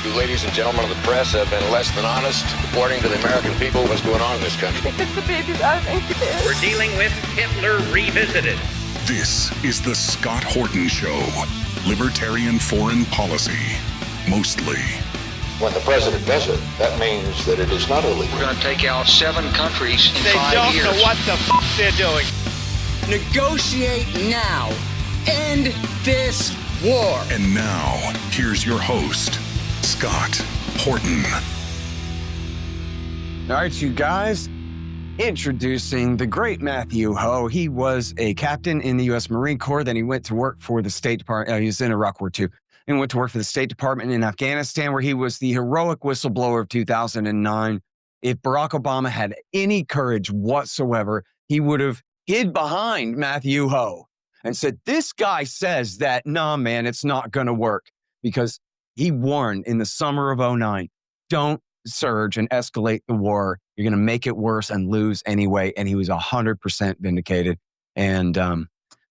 You ladies and gentlemen of the press have been less than honest reporting to the American people what's going on in this country. The baby's out of incubator. We're dealing with Hitler Revisited. This is the Scott Horton Show. Libertarian foreign policy, mostly. When the president does it, that means that it is not illegal. We're going to take out 7 countries in 5 years. They don't know what the they're doing. Negotiate now. End this war. And now, here's your host, Scott Horton. All right, you guys, introducing the great Matthew Hoh. He was a captain in the U.S. Marine Corps. Then he went to work for the State Department. He was in Iraq War II. And went to work for the State Department in Afghanistan, where he was the heroic whistleblower of 2009. If Barack Obama had any courage whatsoever, he would have hid behind Matthew Hoh and said, this guy says that, nah, man, it's not going to work. Because he warned in the summer of 2009, don't surge and escalate the war. You're going to make it worse and lose anyway. And he was 100% vindicated. And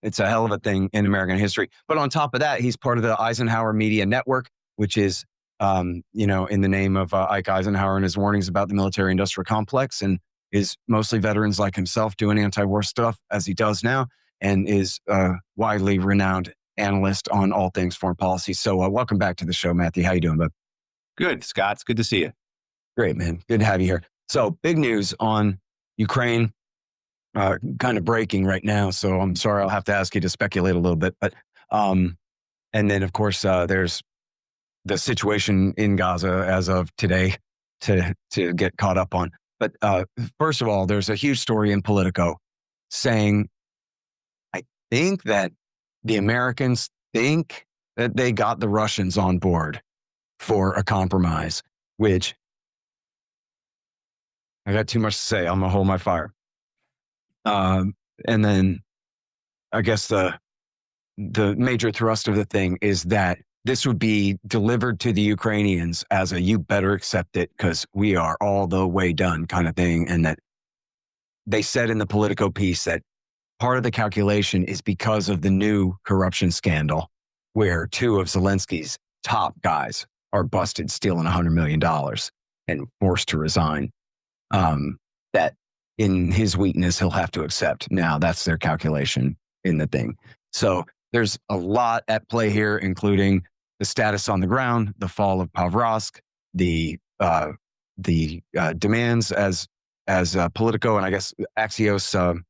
it's a hell of a thing in American history. But on top of that, he's part of the Eisenhower Media Network, which is, in the name of Ike Eisenhower and his warnings about the military-industrial complex, and is mostly veterans like himself doing anti-war stuff as he does now, and is a widely renowned analyst on all things foreign policy. So welcome back to the show, Matthew. How you doing, bud? Good, Scott. It's good to see you. Great, man. Good to have you here. So big news on Ukraine. Kind of breaking right now, so I'm sorry I'll have to ask you to speculate a little bit. But and then of course there's the situation in Gaza as of today to get caught up on. But first of all, there's a huge story in Politico saying, I think that the Americans think that they got the Russians on board for a compromise, which I got too much to say. I'm gonna hold my fire. And then I guess the major thrust of the thing is that this would be delivered to the Ukrainians as a you better accept it because we are all the way done kind of thing. And that they said in the Politico piece that part of the calculation is because of the new corruption scandal where 2 of Zelensky's top guys are busted stealing $100 million and forced to resign. That in his weakness, he'll have to accept. Now, that's their calculation in the thing. So there's a lot at play here, including the status on the ground, the fall of Pavrovsk, the demands as Politico, and I guess Axios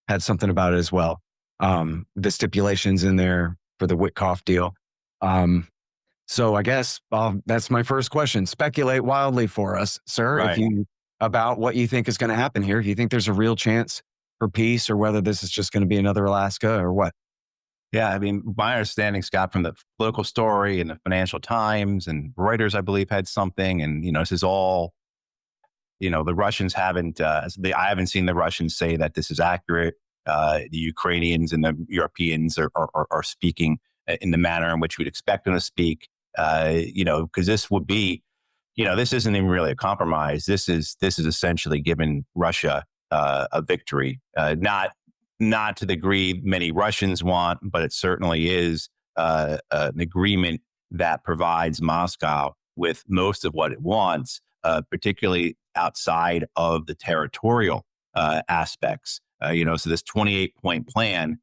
had something about it as well. The stipulations in there for the Witkoff deal. So I guess that's my first question. Speculate wildly for us, sir, Right. About what you think is going to happen here. If you think there's a real chance for peace or whether this is just going to be another Alaska or what? Yeah, I mean, my understanding, Scott, from the political story and the Financial Times and Reuters, I believe, had something. And, this is all, the Russians haven't, I haven't seen the Russians say that this is accurate. The Ukrainians and the Europeans are speaking in the manner in which we'd expect them to speak, because this would be, this isn't even really a compromise. This is essentially giving Russia a victory, not to the degree many Russians want, but it certainly is an agreement that provides Moscow with most of what it wants, particularly outside of the territorial aspects. So this 28-point plan,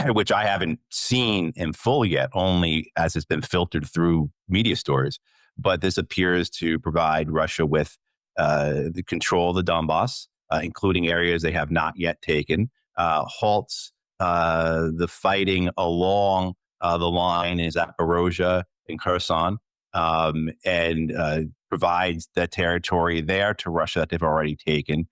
which I haven't seen in full yet, only as it's been filtered through media stories. But this appears to provide Russia with the control of the Donbass, including areas they have not yet taken, halts the fighting along the line in Zaporozhye and Kherson, and provides the territory there to Russia that they've already taken,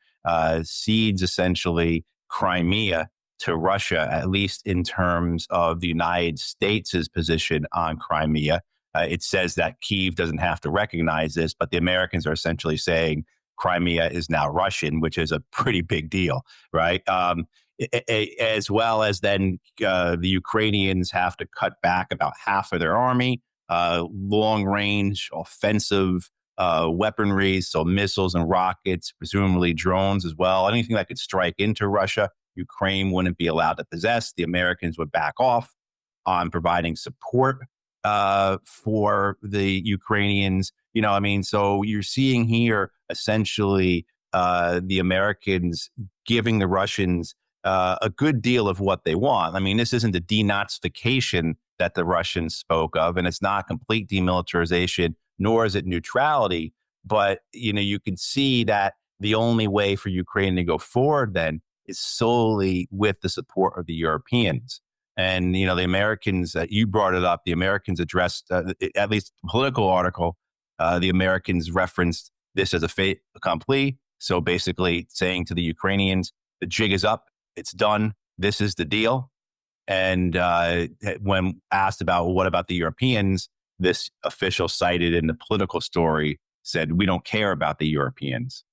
cedes essentially Crimea to Russia, at least in terms of the United States' position on Crimea. It says that Kyiv doesn't have to recognize this, but the Americans are essentially saying Crimea is now Russian, which is a pretty big deal, right? As well as then the Ukrainians have to cut back about half of their army, long-range offensive weaponry, so missiles and rockets, presumably drones as well. Anything that could strike into Russia, Ukraine wouldn't be allowed to possess. The Americans would back off on providing support for the Ukrainians. So you're seeing here essentially the Americans giving the Russians a good deal of what they want. I mean, this isn't the denazification that the Russians spoke of, and it's not complete demilitarization, nor is it neutrality. But, you can see that the only way for Ukraine to go forward then is solely with the support of the Europeans. And, the Americans, you brought it up, the Americans addressed, at least the political article, the Americans referenced this as a fait accompli. So basically saying to the Ukrainians, the jig is up, it's done, this is the deal. And when asked about what about the Europeans, this official cited in the political story said, we don't care about the Europeans.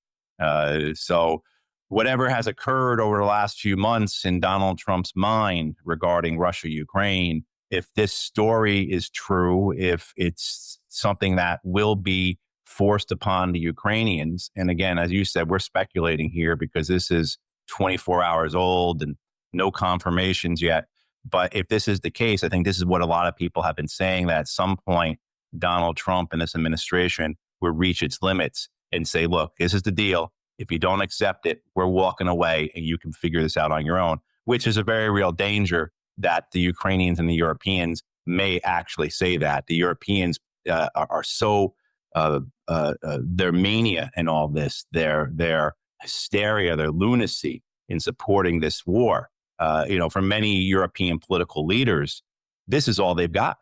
So whatever has occurred over the last few months in Donald Trump's mind regarding Russia, Ukraine, if this story is true, if it's something that will be forced upon the Ukrainians, and again, as you said, we're speculating here because this is 24 hours old and no confirmations yet. But if this is the case, I think this is what a lot of people have been saying, that at some point, Donald Trump and this administration will reach its limits and say, look, this is the deal. If you don't accept it, we're walking away and you can figure this out on your own, which is a very real danger that the Ukrainians and the Europeans may actually say that. The Europeans are so, their mania in all this, their hysteria, their lunacy in supporting this war. For many European political leaders, this is all they've got.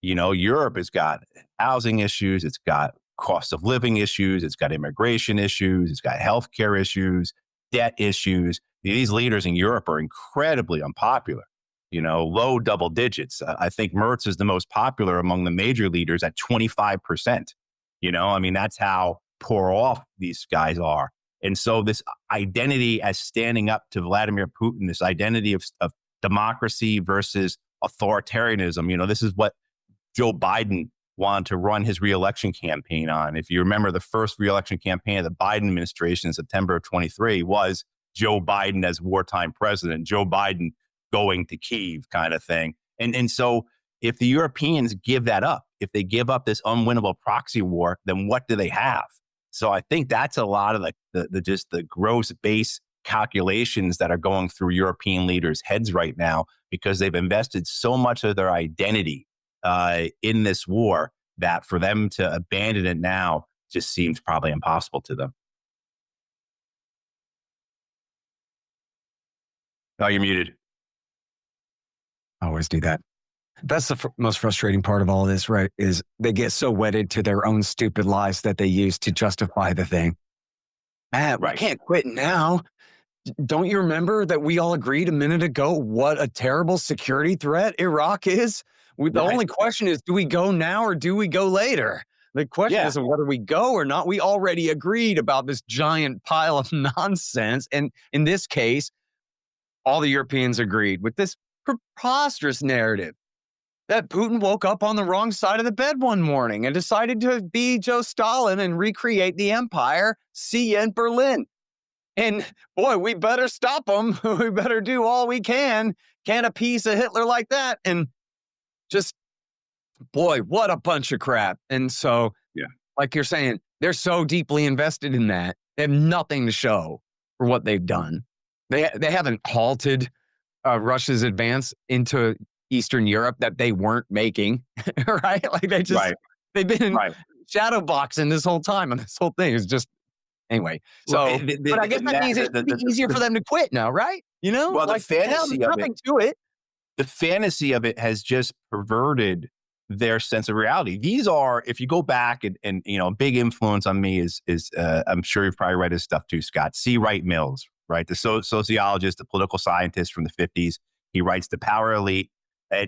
Europe has got housing issues, it's got cost of living issues, it's got immigration issues, it's got healthcare issues, debt issues. These leaders in Europe are incredibly unpopular, low double digits. I think Merz is the most popular among the major leaders at 25%. That's how poor off these guys are. And so this identity as standing up to Vladimir Putin, this identity of democracy versus authoritarianism, this is what Joe Biden wanted to run his reelection campaign on. If you remember, the first reelection campaign of the Biden administration in September of 23 was Joe Biden as wartime president, Joe Biden going to Kyiv kind of thing. And so if the Europeans give that up, if they give up this unwinnable proxy war, then what do they have? So I think that's a lot of the gross base calculations that are going through European leaders' heads right now, because they've invested so much of their identity in this war that for them to abandon it now just seems probably impossible to them. Oh, you're muted. I always do that. That's the most frustrating part of all of this, right? Is they get so wedded to their own stupid lies that they use to justify the thing. Matt, we can't quit now. Don't you remember that we all agreed a minute ago what a terrible security threat Iraq is? The only question is, do we go now or do we go later? The question isn't whether we go or not. We already agreed about this giant pile of nonsense. And in this case, all the Europeans agreed with this preposterous narrative that Putin woke up on the wrong side of the bed one morning and decided to be Joe Stalin and recreate the empire. See you in Berlin. And boy, we better stop him. We better do all we can. Can't appease a Hitler like that. And just, boy, what a bunch of crap. And so, like you're saying, they're so deeply invested in that. They have nothing to show for what they've done. They haven't halted Russia's advance into Eastern Europe that they weren't making, right? Like they've been shadow boxing this whole time, and this whole thing is just, anyway. So, but I guess that means it'd be easier for them to quit now, right? Well, like, the fantasy of nothing to it. The fantasy of it has just perverted their sense of reality. These are, if you go back and a big influence on me is I'm sure you've probably read his stuff too, Scott. C. Wright Mills, right? The sociologist, the political scientist from the 50s. He writes The Power Elite. And,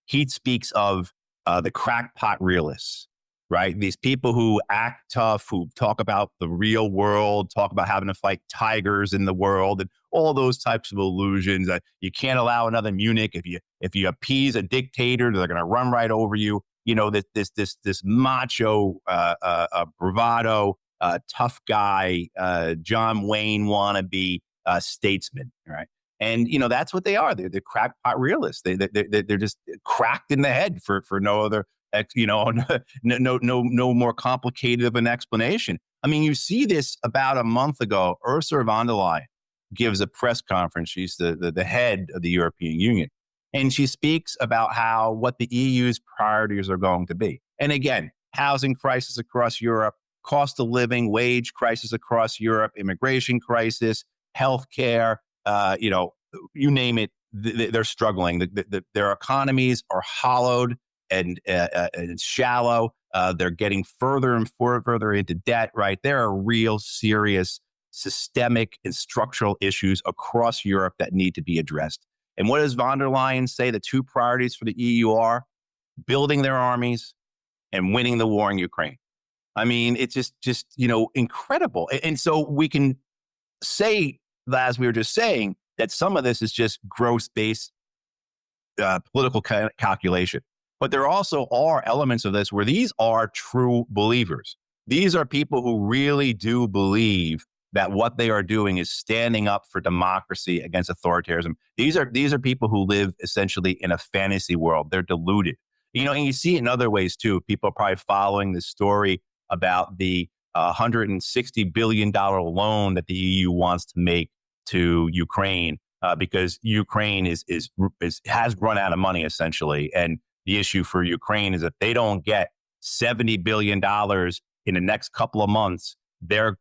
he speaks of the crackpot realists, right? These people who act tough, who talk about the real world, talk about having to fight tigers in the world, and all those types of illusions that you can't allow another Munich. If you appease a dictator, they're going to run right over you. This macho, bravado, tough guy, John Wayne wannabe statesman, right? And, that's what they are. They're crackpot realists. They're just cracked in the head for no other, no more complicated of an explanation. I mean, you see this about a month ago. Ursula von der Leyen gives a press conference. She's the head of the European Union. And she speaks about what the EU's priorities are going to be. And again, housing crisis across Europe, cost of living, wage crisis across Europe, immigration crisis, healthcare, you name it, they're struggling. Their economies are hollowed and shallow. They're getting further and further into debt, right? There are real serious systemic and structural issues across Europe that need to be addressed. And what does von der Leyen say the two priorities for the EU are? Building their armies and winning the war in Ukraine. I mean, it's just incredible. And so we can say, as we were just saying, that some of this is just gross-based political calculation. But there also are elements of this where these are true believers. These are people who really do believe that what they are doing is standing up for democracy against authoritarianism. These are people who live essentially in a fantasy world. They're deluded. And you see it in other ways too. People are probably following this story about the $160 billion loan that the EU wants to make to Ukraine because Ukraine has run out of money essentially. And the issue for Ukraine is if they don't get $70 billion in the next couple of months, their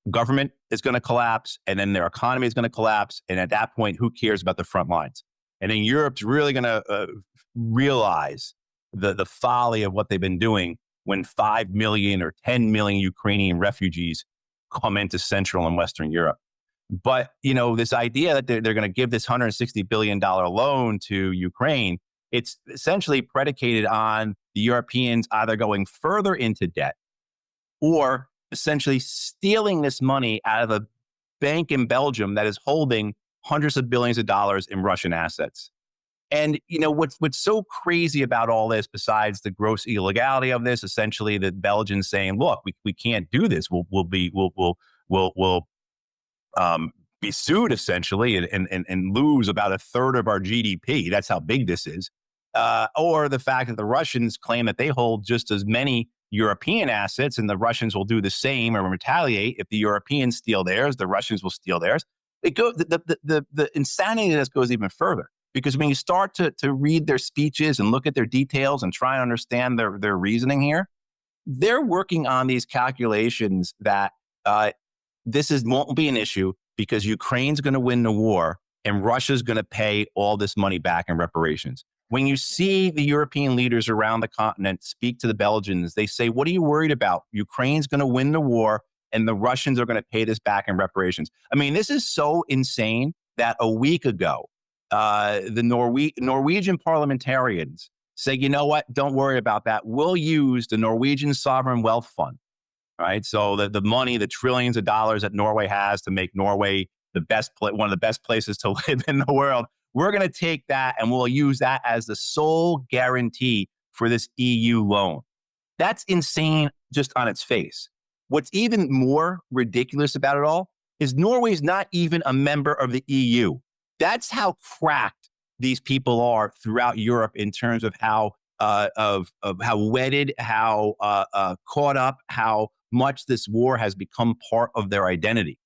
government is going to collapse and then their economy is going to collapse. And at that point, who cares about the front lines? And then Europe's really going to realize the folly of what they've been doing when 5 million or 10 million Ukrainian refugees come into Central and Western Europe. But, this idea that they're going to give this $160 billion loan to Ukraine, it's essentially predicated on the Europeans either going further into debt or essentially stealing this money out of a bank in Belgium that is holding hundreds of billions of dollars in Russian assets. And, what's so crazy about all this, besides the gross illegality of this, essentially the Belgians saying, look, we can't do this. We'll be sued essentially and lose about a third of our GDP. That's how big this is. Or the fact that the Russians claim that they hold just as many European assets and the Russians will do the same or retaliate. If the Europeans steal theirs, the Russians will steal theirs. The insanity of this goes even further. Because when you start to read their speeches and look at their details and try and understand their reasoning here, they're working on these calculations that won't be an issue because Ukraine's going to win the war and Russia's going to pay all this money back in reparations. When you see the European leaders around the continent speak to the Belgians, they say, what are you worried about? Ukraine's going to win the war and the Russians are going to pay this back in reparations. I mean, this is so insane that a week ago, the Norwegian parliamentarians say, you know what? Don't worry about that. We'll use the Norwegian Sovereign Wealth Fund, right? So the money, the trillions of dollars that Norway has to make Norway one of the best places to live in the world. We're going to take that and we'll use that as the sole guarantee for this EU loan. That's insane just on its face. What's even more ridiculous about it all is Norway's not even a member of the EU. That's how cracked these people are throughout Europe in terms of how of how wedded, how caught up, how much this war has become part of their identity.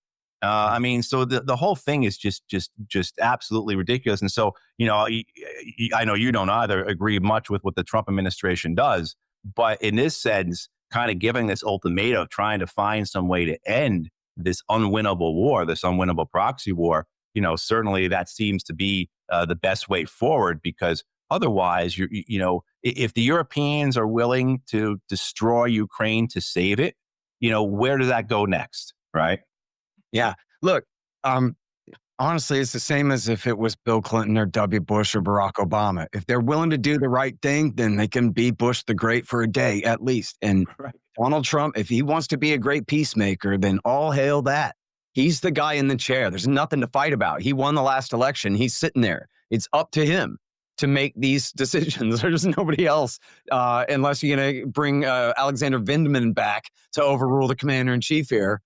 I mean, so the whole thing is just absolutely ridiculous. And so, I know you don't either agree much with what the Trump administration does, but in this sense, kind of giving this ultimatum, trying to find some way to end this unwinnable war, this unwinnable proxy war, certainly that seems to be the best way forward, because otherwise, if the Europeans are willing to destroy Ukraine to save it, where does that go next, right? Yeah. Look, honestly, it's the same as if it was Bill Clinton or W. Bush or Barack Obama. If they're willing to do the right thing, then they can be Bush the Great for a day at least. And right. Donald Trump, if he wants to be a great peacemaker, then all hail that. He's the guy in the chair. There's nothing to fight about. He won the last election. He's sitting there. It's up to him to make these decisions. There's nobody else, unless you're going to bring Alexander Vindman back to overrule the commander in chief here.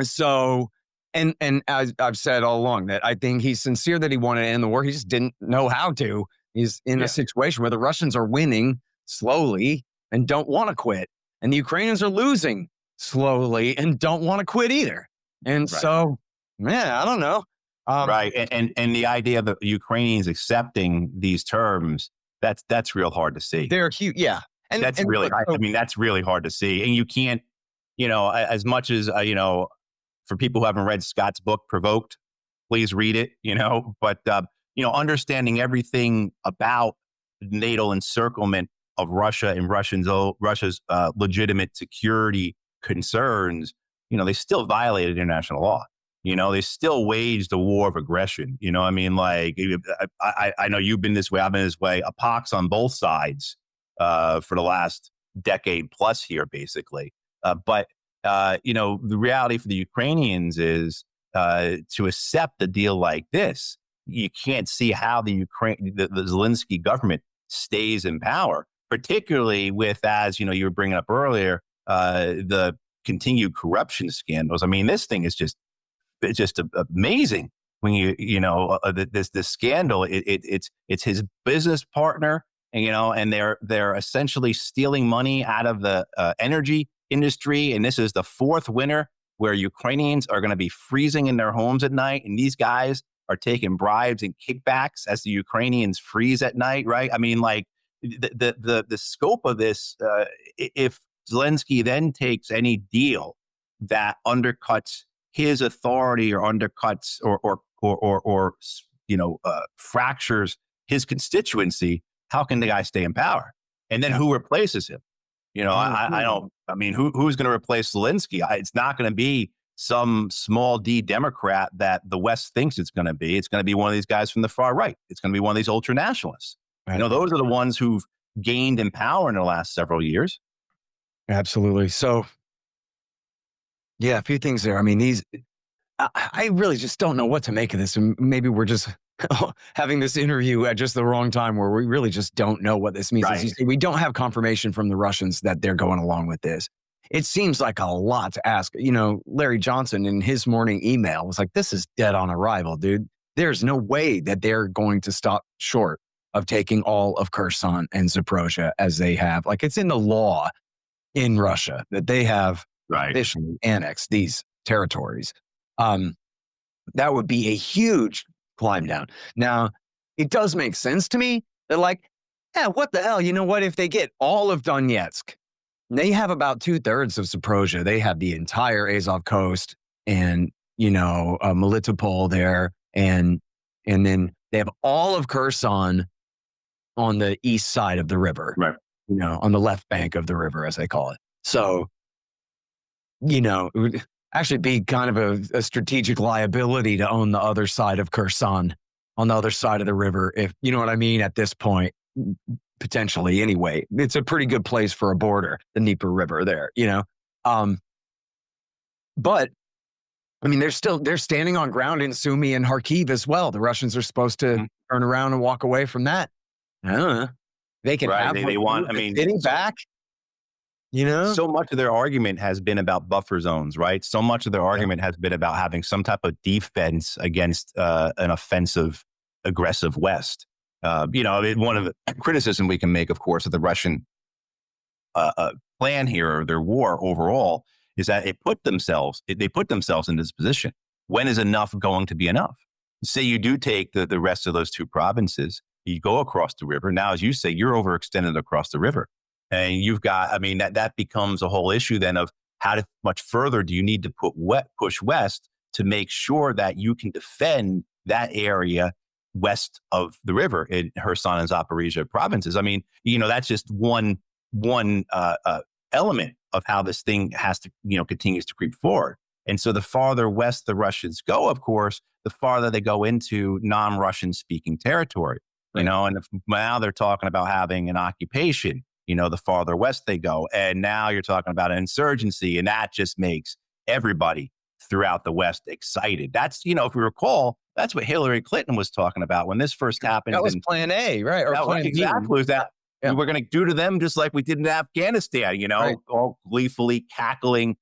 So And as I've said all along, that I think he's sincere that he wanted to end the war. He just didn't know how to. He's in a situation where the Russians are winning slowly and don't want to quit. And the Ukrainians are losing slowly and don't want to quit either. And so, I don't know. Right. And the idea that Ukrainians accepting these terms, that's real hard to see. They're huge. Yeah. And that's really, I mean, that's really hard to see. And you can't, as much as, for people who haven't read Scott's book, Provoked, please read it, but, understanding everything about NATO encirclement of Russia and Russia's legitimate security concerns, they still violated international law. They still waged a war of aggression. I mean, like, I know you've been this way, I've been this way, a pox on both sides for the last decade plus here, basically. But the reality for the Ukrainians is to accept a deal like this, you can't see how the Zelensky government stays in power, particularly with, as you were bringing up earlier, the continued corruption scandals. I mean, this thing is just amazing when this scandal. It's his business partner, and they're essentially stealing money out of the energy industry. And this is the fourth winter where Ukrainians are going to be freezing in their homes at night, and these guys are taking bribes and kickbacks as the Ukrainians freeze at night. Right? I mean, like the scope of this. If Zelensky then takes any deal that undercuts his authority or undercuts or fractures his constituency, how can the guy stay in power? And then who replaces him? Who's going to replace Zelensky? It's not going to be some small D Democrat that the West thinks it's going to be. It's going to be one of these guys from the far right. It's going to be one of these ultra nationalists. Right. Those are the ones who've gained in power in the last several years. Absolutely. So, yeah, a few things there. I mean, I really just don't know what to make of this. And maybe we're just having this interview at just the wrong time where we really just don't know what this means. Right. As you say, we don't have confirmation from the Russians that they're going along with this. It seems like a lot to ask. Larry Johnson in his morning email was like, this is dead on arrival, dude. There's no way that they're going to stop short of taking all of Kherson and Zaporozhye as they have. Like, it's in the law in Russia that they have officially annexed these territories. That would be a huge climb down. Now, it does make sense to me that, like, what the hell? You know what? If they get all of Donetsk, they have about 2/3 of Zaporozhye. They have the entire Azov coast and, Melitopol there. And then they have all of Kherson on the east side of the river, right? On the left bank of the river, as they call it. So, it would actually be kind of a strategic liability to own the other side of Kherson on the other side of the river. If you know what I mean, at this point, potentially anyway, it's a pretty good place for a border, the Dnieper River there, but I mean, they're standing on ground in Sumy and Kharkiv as well. The Russians are supposed to turn around and walk away from that. I don't know. They can have they want, sitting back. So much of their argument has been about buffer zones, right? So much of their argument has been about having some type of defense against an offensive, aggressive West. One of the criticism we can make, of course, of the Russian plan here, or their war overall, is that they put themselves in this position. When is enough going to be enough? Say you do take the rest of those two provinces, you go across the river. Now, as you say, you're overextended across the river. And you've got, that becomes a whole issue then of how much further do you need to push west to make sure that you can defend that area west of the river in Kherson and Zaporizhzhia provinces. That's just one element of how this thing has to, continues to creep forward. And so the farther west the Russians go, of course, the farther they go into non-Russian speaking territory, and now they're talking about having an occupation, the farther west they go. And now you're talking about an insurgency, and that just makes everybody throughout the West excited. That's, if we recall, that's what Hillary Clinton was talking about when this first happened. That was plan A, right? Or plan B. Exactly. Was that we're going to do to them just like we did in Afghanistan, all gleefully cackling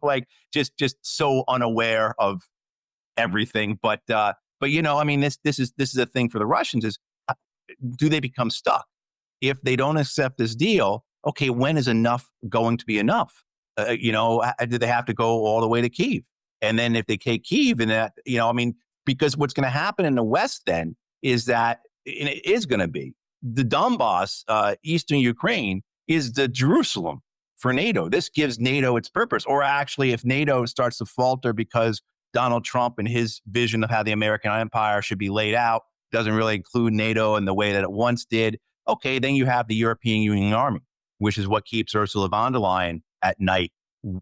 like just so unaware of everything. But I mean, this is a thing for the Russians is, do they become stuck? If they don't accept this deal, okay, when is enough going to be enough? Do they have to go all the way to Kyiv? And then if they take Kyiv and that, I mean, because what's going to happen in the West then is that, and it is going to be, the Donbass, Eastern Ukraine, is the Jerusalem for NATO. This gives NATO its purpose. Or actually, if NATO starts to falter because Donald Trump and his vision of how the American empire should be laid out doesn't really include NATO in the way that it once did, okay, then you have the European Union Army, which is what keeps Ursula von der Leyen at night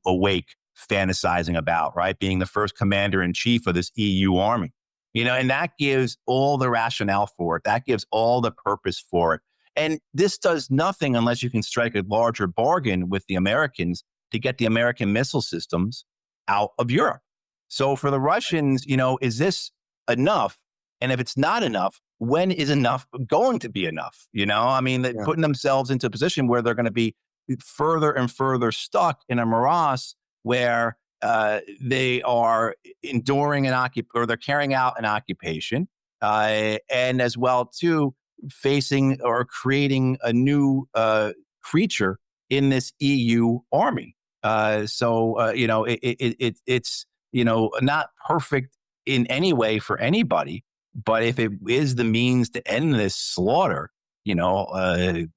awake, fantasizing about, right? Being the first commander in chief of this EU army, and that gives all the rationale for it. That gives all the purpose for it. And this does nothing unless you can strike a larger bargain with the Americans to get the American missile systems out of Europe. So for the Russians, is this enough? And if it's not enough, when is enough going to be enough? I mean, they're putting themselves into a position where they're going to be further and further stuck in a morass where they are enduring or they're carrying out an occupation, and as well too facing or creating a new creature in this EU army. It's not perfect in any way for anybody, but if it is the means to end this slaughter, I'm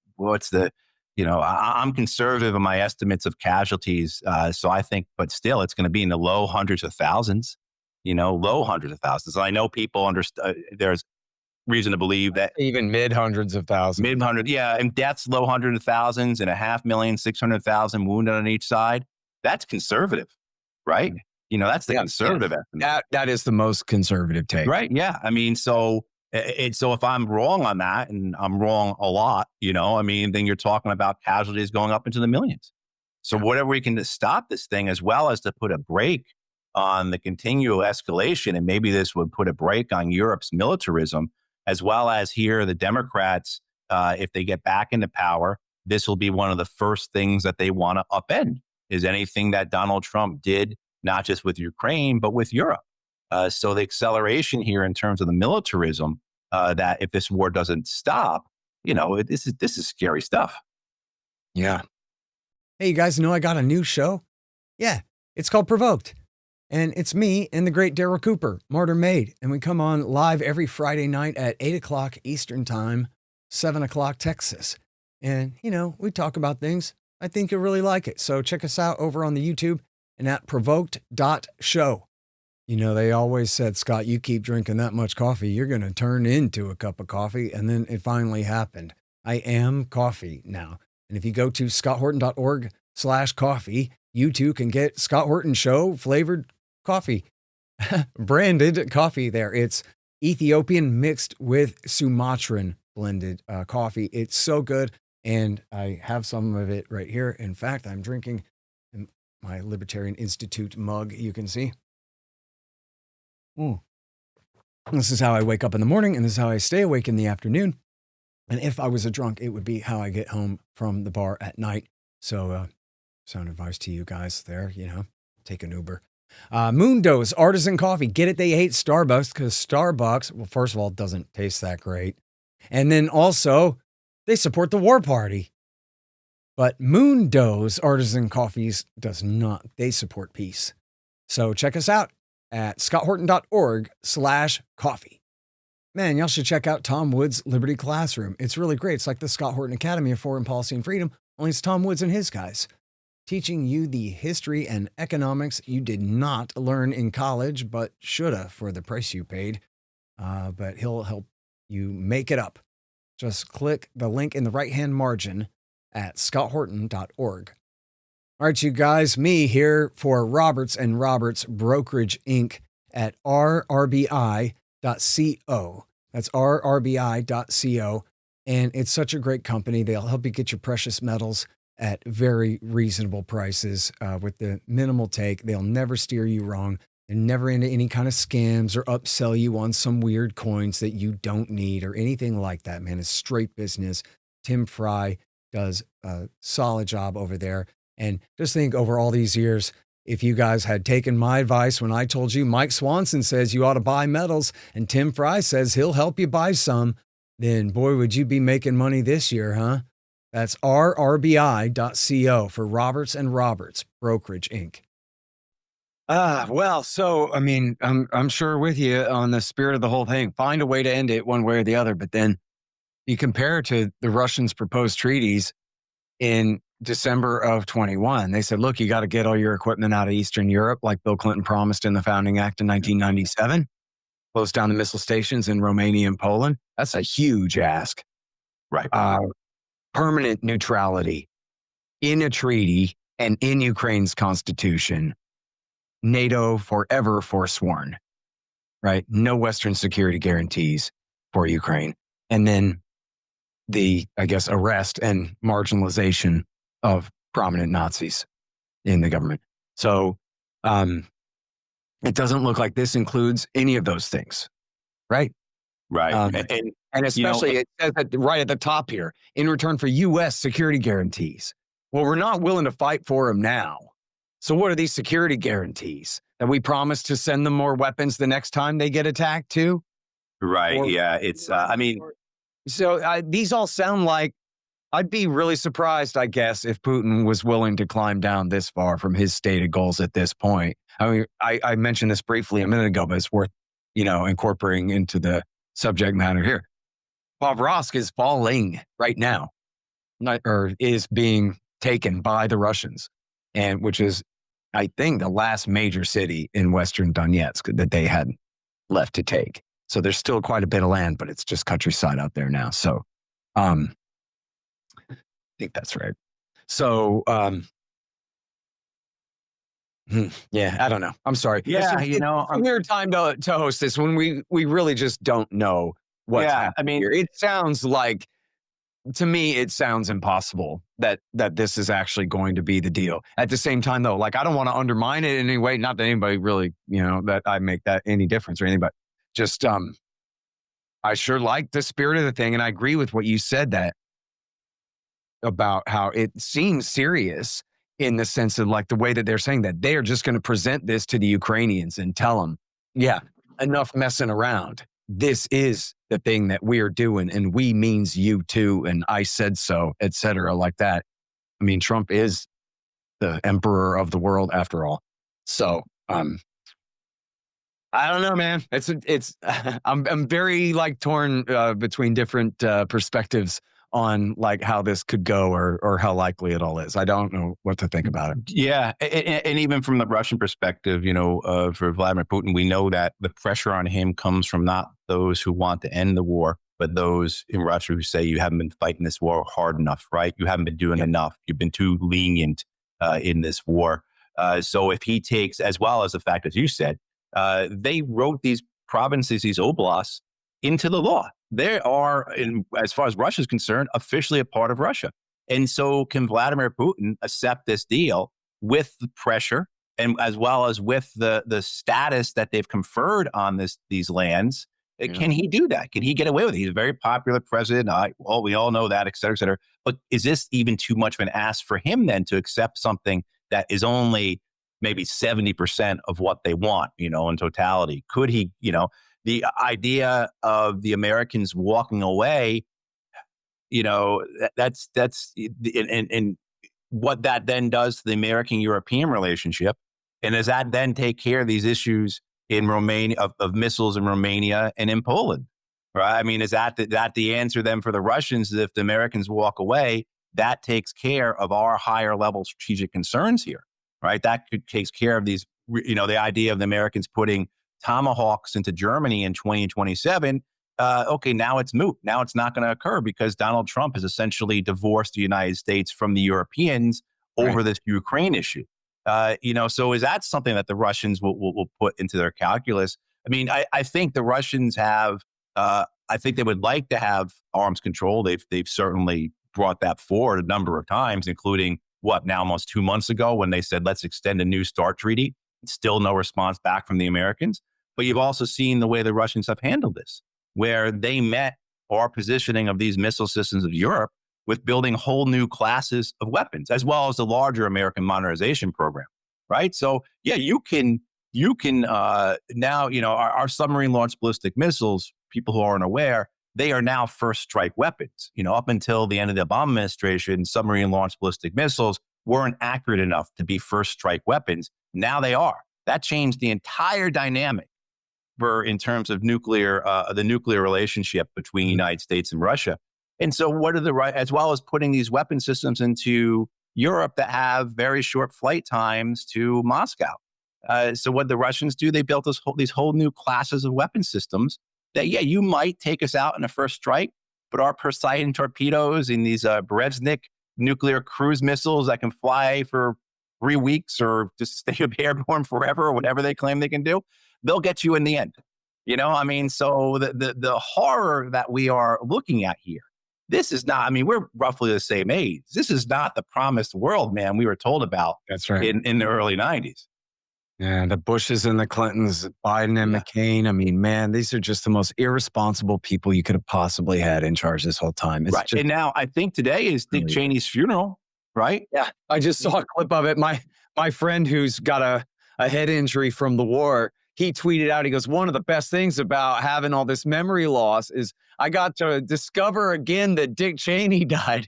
conservative in my estimates of casualties. So I think, but still, it's going to be in the low hundreds of thousands, low hundreds of thousands. And I know people there's reason to believe that even mid hundreds of thousands, and deaths low hundreds of thousands and 500,000, 600,000 wounded on each side. That's conservative, right? That's the conservative estimate. That is the most conservative take. Right. Yeah. I mean, so if I'm wrong on that, and I'm wrong a lot, then you're talking about casualties going up into the millions. So whatever we can to stop this thing, as well as to put a break on the continual escalation, and maybe this would put a break on Europe's militarism, as well as here, the Democrats, if they get back into power, this will be one of the first things that they want to upend, is anything that Donald Trump did, not just with Ukraine, but with Europe. So the acceleration here in terms of the militarism, that if this war doesn't stop, this is scary stuff. Yeah. Hey, you guys know I got a new show? Yeah, it's called Provoked. And it's me and the great Darryl Cooper, Martyr Made. And we come on live every Friday night at 8 o'clock Eastern Time, 7 o'clock Texas. And, we talk about things. I think you'll really like it. So check us out over on the YouTube and at provoked.show. They always said, Scott, you keep drinking that much coffee, you're going to turn into a cup of coffee. And then it finally happened. I am coffee now. And if you go to scotthorton.org/coffee, you too can get Scott Horton Show flavored coffee, branded coffee there. It's Ethiopian mixed with Sumatran blended coffee. It's so good. And I have some of it right here. In fact, I'm drinking my Libertarian Institute mug, you can see. This is how I wake up in the morning, and this is how I stay awake in the afternoon. And if I was a drunk, it would be how I get home from the bar at night. So, sound advice to you guys there, take an Uber. Mundo's Artisan Coffee. Get it? They hate Starbucks because Starbucks, well, first of all, it doesn't taste that great. And then also, they support the war party. But Mundo's Artisan Coffees does not. They support peace. So check us out at scotthorton.org/coffee. Man, y'all should check out Tom Woods' Liberty Classroom. It's really great. It's like the Scott Horton Academy of Foreign Policy and Freedom, only it's Tom Woods and his guys, teaching you the history and economics you did not learn in college, but shoulda for the price you paid. But he'll help you make it up. Just click the link in the right-hand margin at scotthorton.org. All right, you guys, me here for Roberts and Roberts Brokerage Inc. at rrbi.co. That's rrbi.co. And it's such a great company. They'll help you get your precious metals at very reasonable prices with the minimal take. They'll never steer you wrong. They're never into any kind of scams or upsell you on some weird coins that you don't need or anything like that, man. It's straight business. Tim Fry does a solid job over there. And just think over all these years, if you guys had taken my advice when I told you Mike Swanson says you ought to buy metals and Tim Fry says he'll help you buy some, then boy, would you be making money this year, huh? That's rrbi.co for Roberts and Roberts Brokerage Inc. Well, so I mean, I'm sure with you on the spirit of the whole thing. Find a way to end it one way or the other, but then you compare it to the Russians' proposed treaties in December of 21. They said, look, you got to get all your equipment out of Eastern Europe, like Bill Clinton promised in the Founding Act in 1997. Close down the missile stations in Romania and Poland. That's a huge ask. Right. Permanent neutrality in a treaty and in Ukraine's constitution. NATO forever forsworn, right? No Western security guarantees for Ukraine. And then the, I guess, arrest and marginalization of prominent Nazis in the government. So it doesn't look like this includes any of those things, right? Right. And especially it says that right at the top here, in return for U.S. security guarantees. Well, we're not willing to fight for them now. So what are these security guarantees? That we promise to send them more weapons the next time they get attacked too? Right. Yeah. It's, I mean. So these all sound like, I'd be really surprised, I guess, if Putin was willing to climb down this far from his stated goals at this point. I mean, I mentioned this briefly a minute ago, but it's worth, incorporating into the subject matter here. Pavlovsk is falling right now, or is being taken by the Russians, and which is, I think, the last major city in Western Donetsk that they had left to take. So there's still quite a bit of land, but it's just countryside out there now. So, I think that's right. So, yeah, I don't know. I'm sorry. Yeah, it's a weird time to host this when we really just don't know what's happening. I mean, here. It sounds like, to me, it sounds impossible that this is actually going to be the deal. At the same time, though, like, I don't want to undermine it in any way. Not that anybody really, that I make that any difference or anything, but just, I sure like the spirit of the thing. And I agree with what you said that about how it seems serious in the sense of like the way that they're saying that they are just going to present this to the Ukrainians and tell them, yeah, enough messing around. This is the thing that we are doing, and we means you too, and I said so, etc., like that. I mean, Trump is the emperor of the world after all. So, I don't know, man. It's I'm very like torn between different perspectives on like how this could go or how likely it all is. I don't know what to think about it. Yeah. And even from the Russian perspective, for Vladimir Putin, we know that the pressure on him comes from not those who want to end the war, but those in Russia who say you haven't been fighting this war hard enough, right? You haven't been doing enough. You've been too lenient in this war. So if he takes, as well as the fact, as you said, they wrote these provinces, these oblasts, into the law. They are, as far as Russia is concerned, officially a part of Russia. And so can Vladimir Putin accept this deal with the pressure and as well as with the status that they've conferred on these lands? Yeah. Can he do that? Can he get away with it? He's a very popular president. We all know that, et cetera, et cetera. But is this even too much of an ask for him then to accept something that is only maybe 70% of what they want, in totality? Could he, the idea of the Americans walking away, that's and what that then does to the American-European relationship. And does that then take care of these issues in Romania of missiles in Romania and in Poland, right? I mean, is that the answer then for the Russians? Is if the Americans walk away, that takes care of our higher level strategic concerns here, right? That takes care of these, the idea of the Americans putting Tomahawks into Germany in 2027. Okay, now it's moot. Now it's not going to occur because Donald Trump has essentially divorced the United States from the Europeans over this Ukraine issue. So is that something that the Russians will put into their calculus? I mean, I think the Russians have, I think they would like to have arms control. They've certainly brought that forward a number of times, including almost 2 months ago when they said, let's extend a New START treaty. Still no response back from the Americans. But you've also seen the way the Russians have handled this, where they met our positioning of these missile systems of Europe with building whole new classes of weapons, as well as the larger American modernization program, right? So yeah, you can now, our submarine launched ballistic missiles, people who aren't aware, they are now first strike weapons. Up until the end of the Obama administration, submarine launched ballistic missiles weren't accurate enough to be first strike weapons. Now they are. That changed the entire dynamic in terms of the nuclear relationship between the United States and Russia. And so as well as putting these weapon systems into Europe that have very short flight times to Moscow. So what the Russians do, they built these whole new classes of weapon systems that, yeah, you might take us out in a first strike, but our Poseidon torpedoes and these Brezhnev nuclear cruise missiles that can fly for 3 weeks or just stay airborne forever or whatever they claim they can do, they'll get you in the end. So the horror that we are looking at here, this is not, we're roughly the same age. This is not the promised world, man, we were told about. That's right. In the early 90s. Yeah, the Bushes and the Clintons, Biden and McCain. Man, these are just the most irresponsible people you could have possibly had in charge this whole time. Right. And now I think today is Dick Cheney's funeral, right? Yeah. I just saw a clip of it. My friend who's got a head injury from the war, he tweeted out, he goes, one of the best things about having all this memory loss is I got to discover again that Dick Cheney died.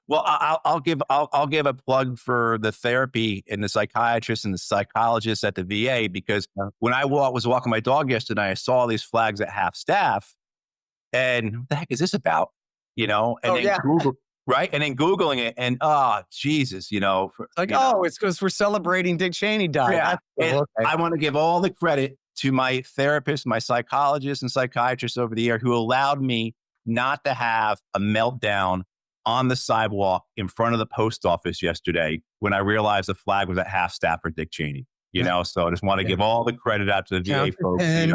Well, I'll give a plug for the therapy and the psychiatrists and the psychologists at the VA, because when I was walking my dog yesterday, I saw all these flags at half staff, and what the heck is this about? Google, right? And then Googling it, and Jesus, it's because we're celebrating Dick Cheney died. Yeah. And I want to give all the credit to my therapist, my psychologists and psychiatrists over the year who allowed me not to have a meltdown on the sidewalk in front of the post office yesterday when I realized the flag was at half staff for Dick Cheney. So I just want to give all the credit out to the VA folks, who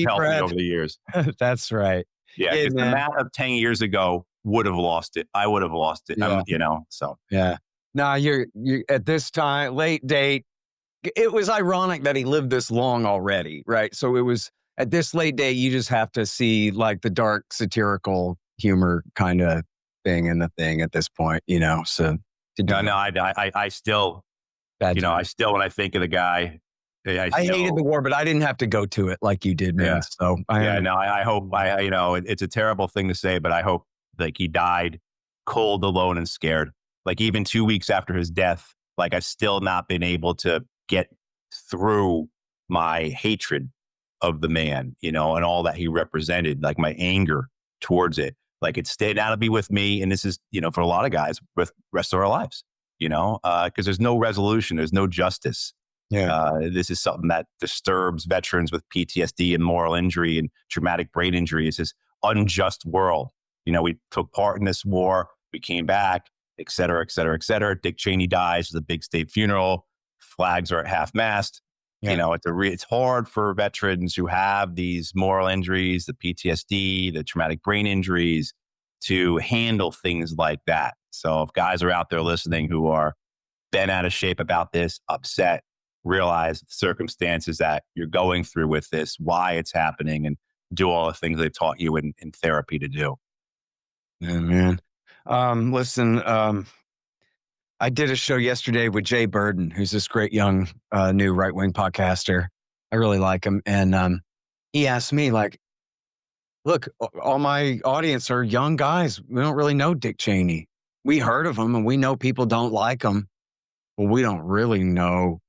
helped me over the years. That's right. Yeah, because the Matt of 10 years ago would have lost it. I would have lost it. Yeah. So. Yeah. Now you're at this time, late date. It was ironic that he lived this long already, right? So it was at this late date, you just have to see like the dark satirical humor kind of thing in the thing at this point, so. I still, I still, when I think of the guy, I hated the war, but I didn't have to go to it like you did, man. Yeah. So I hope it's a terrible thing to say, but I hope he died cold, alone, and scared. Like even 2 weeks after his death, I've still not been able to get through my hatred of the man, and all that he represented, my anger towards it. It stayed out to be with me. And this is, for a lot of guys, with the rest of our lives, because there's no resolution, there's no justice. Yeah. This is something that disturbs veterans with PTSD and moral injury and traumatic brain injury. It's this unjust world. We took part in this war, we came back, et cetera, et cetera, et cetera. Dick Cheney dies. There's a big state funeral. Flags are at half mast. Yeah. It's hard for veterans who have these moral injuries, the PTSD, the traumatic brain injuries, to handle things like that. So if guys are out there listening who are bent out of shape about this, upset, realize the circumstances that you're going through with this, why it's happening, and do all the things they've taught you in therapy to do. Yeah, man. Listen, I did a show yesterday with Jay Burden, who's this great young new right-wing podcaster. I really like him. And he asked me, look, all my audience are young guys. We don't really know Dick Cheney. We heard of him and we know people don't like him, but we don't really know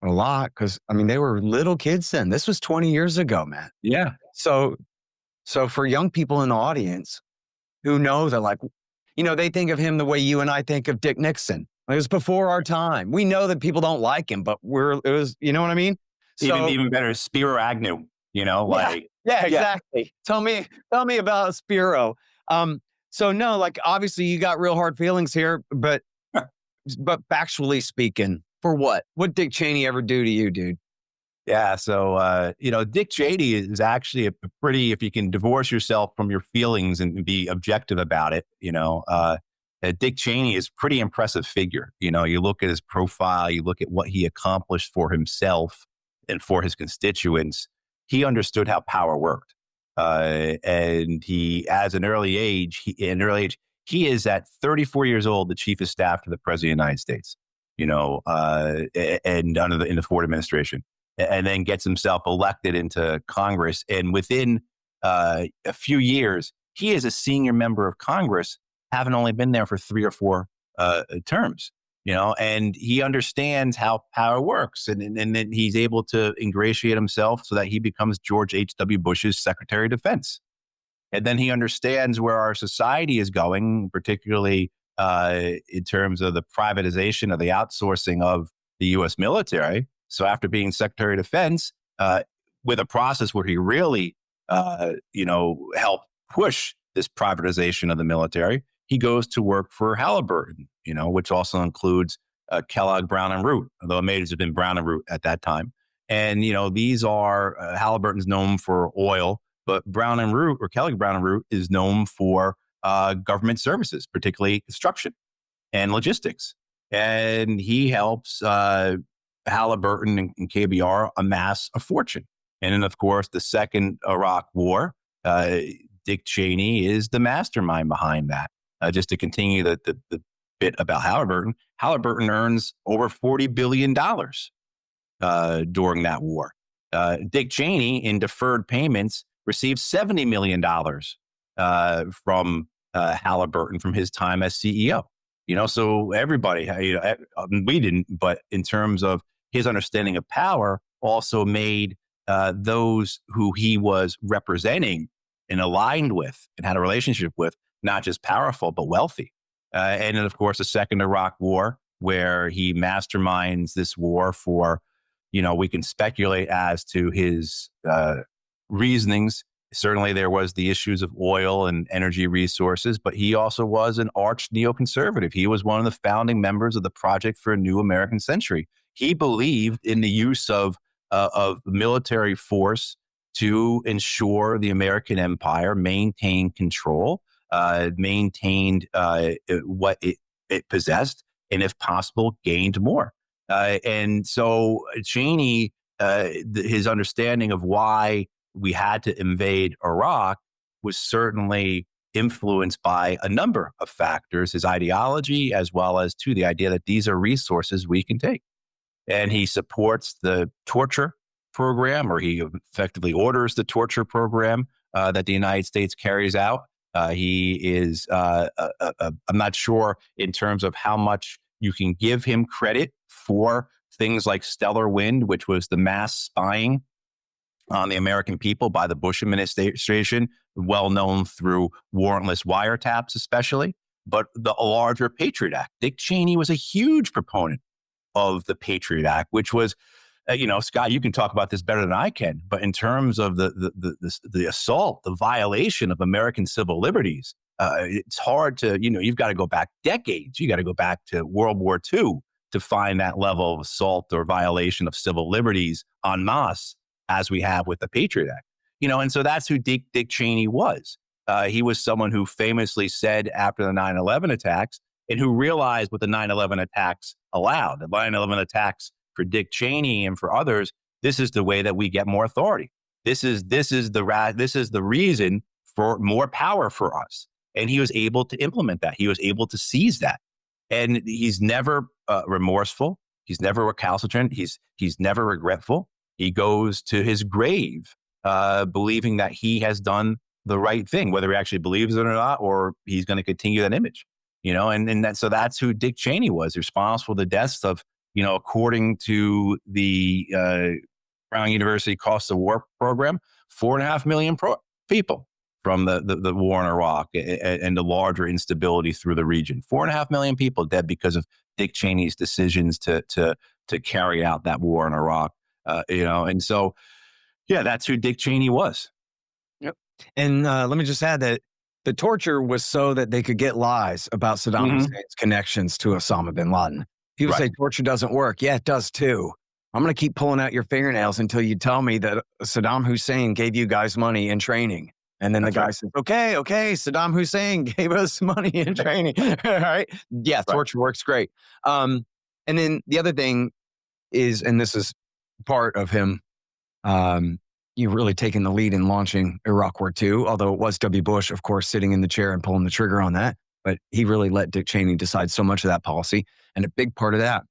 a lot because, they were little kids then. This was 20 years ago, man. Yeah. So for young people in the audience who know that, they think of him the way you and I think of Dick Nixon. It was before our time. We know that people don't like him, but it was, you know what I mean? So, even better, Spiro Agnew, Yeah, exactly. Tell me about Spiro. Obviously you got real hard feelings here, but factually speaking, for what? What'd Dick Cheney ever do to you, dude? Yeah. So, Dick Cheney is actually a pretty, if you can divorce yourself from your feelings and be objective about it, Dick Cheney is a pretty impressive figure. You look at his profile, you look at what he accomplished for himself and for his constituents. He understood how power worked. And he, as an early age, he is at 34 years old, the chief of staff to the president of the United States, and in the Ford administration, and then gets himself elected into Congress. And within a few years, he is a senior member of Congress, having only been there for 3 or 4 terms, and he understands how power works. And then he's able to ingratiate himself so that he becomes George H.W. Bush's Secretary of Defense. And then he understands where our society is going, particularly in terms of the privatization of the outsourcing of the U.S. military. So after being Secretary of Defense, with a process where he really, helped push this privatization of the military, he goes to work for Halliburton, which also includes Kellogg, Brown and Root, although it may have been Brown and Root at that time. And, these are, Halliburton's known for oil, but Brown and Root, or Kellogg Brown and Root, is known for government services, particularly construction and logistics. And he helps Halliburton and KBR amass a fortune. And then, of course, the second Iraq War, Dick Cheney is the mastermind behind that. Just to continue the bit about Halliburton, Halliburton earns over $40 billion during that war. Dick Cheney, in deferred payments, received $70 million from Halliburton from his time as CEO. So everybody, we didn't, but in terms of his understanding of power, also made those who he was representing and aligned with and had a relationship with not just powerful, but wealthy. And then, of course, the second Iraq War, where he masterminds this war for, we can speculate as to his reasonings. Certainly there was the issues of oil and energy resources, but he also was an arch neoconservative. He was one of the founding members of the Project for a New American Century. He believed in the use of military force to ensure the American empire maintained control, maintained what it possessed, and if possible, gained more. And so Cheney, his understanding of why we had to invade Iraq was certainly influenced by a number of factors, his ideology, as well as to the idea that these are resources we can take. And he supports the torture program, or he effectively orders the torture program that the United States carries out. He is, I'm not sure in terms of how much you can give him credit for things like Stellar Wind, which was the mass spying on the American people by the Bush administration, well known through warrantless wiretaps especially, but the larger Patriot Act. Dick Cheney was a huge proponent of the Patriot Act, which was, Scott, you can talk about this better than I can, but in terms of the assault, the violation of American civil liberties, it's hard to, you've got to go back decades. You got to go back to World War II to find that level of assault or violation of civil liberties en masse as we have with the Patriot Act. And so that's who Dick Cheney was. He was someone who famously said after the 9/11 attacks, and who realized what the 9/11 attacks allowed. The 9/11 attacks for Dick Cheney and for others, this is the way that we get more authority. This is the reason for more power for us. And he was able to implement that. He was able to seize that. And he's never remorseful. He's never recalcitrant. He's never regretful. He goes to his grave believing that he has done the right thing, whether he actually believes it or not, or he's going to continue that image. So that's who Dick Cheney was, responsible for the deaths of, according to the Brown University Cost of War program, 4.5 million people from the war in Iraq and the larger instability through the region. 4.5 million people dead because of Dick Cheney's decisions to carry out that war in Iraq. And so, yeah, that's who Dick Cheney was. Yep. And let me just add that the torture was so that they could get lies about Saddam Hussein's connections to Osama bin Laden. People say torture doesn't work. Yeah, it does too. I'm going to keep pulling out your fingernails until you tell me that Saddam Hussein gave you guys money and training. And then the guy says, okay, Saddam Hussein gave us money and training. All right. Yeah, torture works great. And then the other thing is, and this is part of him, you've really taken the lead in launching Iraq War II, although it was W. Bush, of course, sitting in the chair and pulling the trigger on that. but he really let Dick Cheney decide so much of that policy. And a big part of that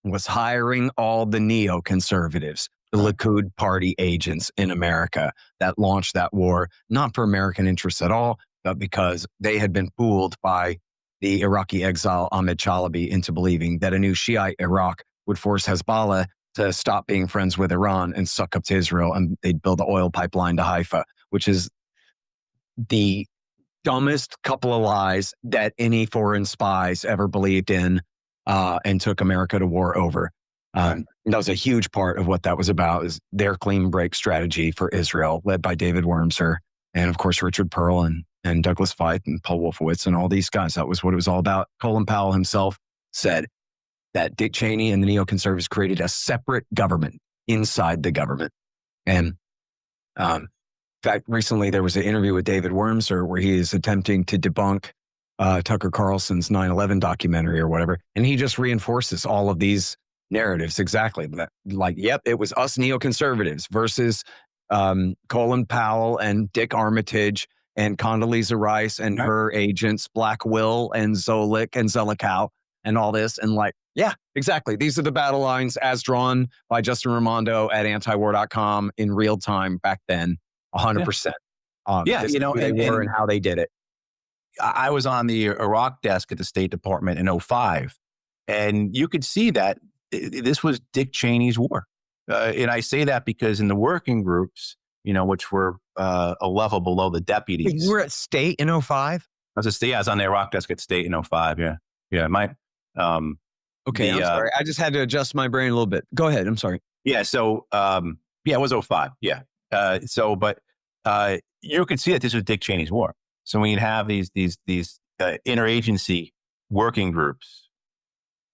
was hiring all the neoconservatives, the Likud party agents in America that launched that war, not for American interests at all, but because they had been fooled by the Iraqi exile Ahmed Chalabi into believing that a new Shiite Iraq would force Hezbollah to stop being friends with Iran and suck up to Israel, and they'd build an oil pipeline to Haifa, which is the dumbest couple of lies that any foreign spies ever believed in, and took America to war over. That was a huge part of what that was about, is their clean break strategy for Israel, led by David Wurmser and, of course, Richard Pearl and Douglas Feith and Paul Wolfowitz and all these guys. That was what it was all about. Colin Powell himself said that Dick Cheney and the neoconservatives created a separate government inside the government. And in fact, recently there was an interview with David Wurmser where he is attempting to debunk Tucker Carlson's 9/11 documentary or whatever. And he just reinforces all of these narratives exactly. Like, yep, it was us neoconservatives versus Colin Powell and Dick Armitage and Condoleezza Rice and her agents, Black Will and Zolik and Zelikow and all this. And like, yeah, exactly. These are the battle lines as drawn by Justin Raimondo at antiwar.com in real time back then, 100%. Yeah, this is who they were and how they did it. I was on the Iraq desk at the State Department in 2005, and you could see that this was Dick Cheney's war. And I say that because in the working groups, which were a level below the deputies. You were at State in 2005? I was on the Iraq desk at State in 2005, yeah. Yeah, okay, I'm sorry. I just had to adjust my brain a little bit. Go ahead, I'm sorry. Yeah, so, it was 2005, yeah. You could see that this was Dick Cheney's war. So when you have these interagency working groups,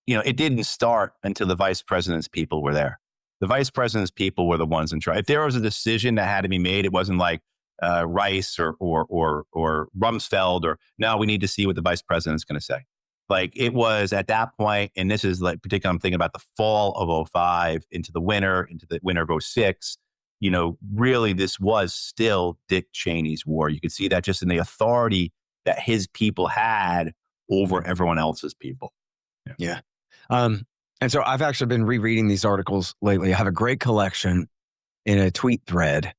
it didn't start until the vice president's people were there. The vice president's people were the ones in charge. If there was a decision that had to be made, it wasn't like Rice or Rumsfeld or, no, we need to see what the vice president's going to say. Like, it was at that point, and this is like particularly, I'm thinking about the fall of 2005 into the winter of 2006. Really, this was still Dick Cheney's war. You could see that just in the authority that his people had over everyone else's people. Yeah. And so I've actually been rereading these articles lately. I have a great collection in a tweet thread.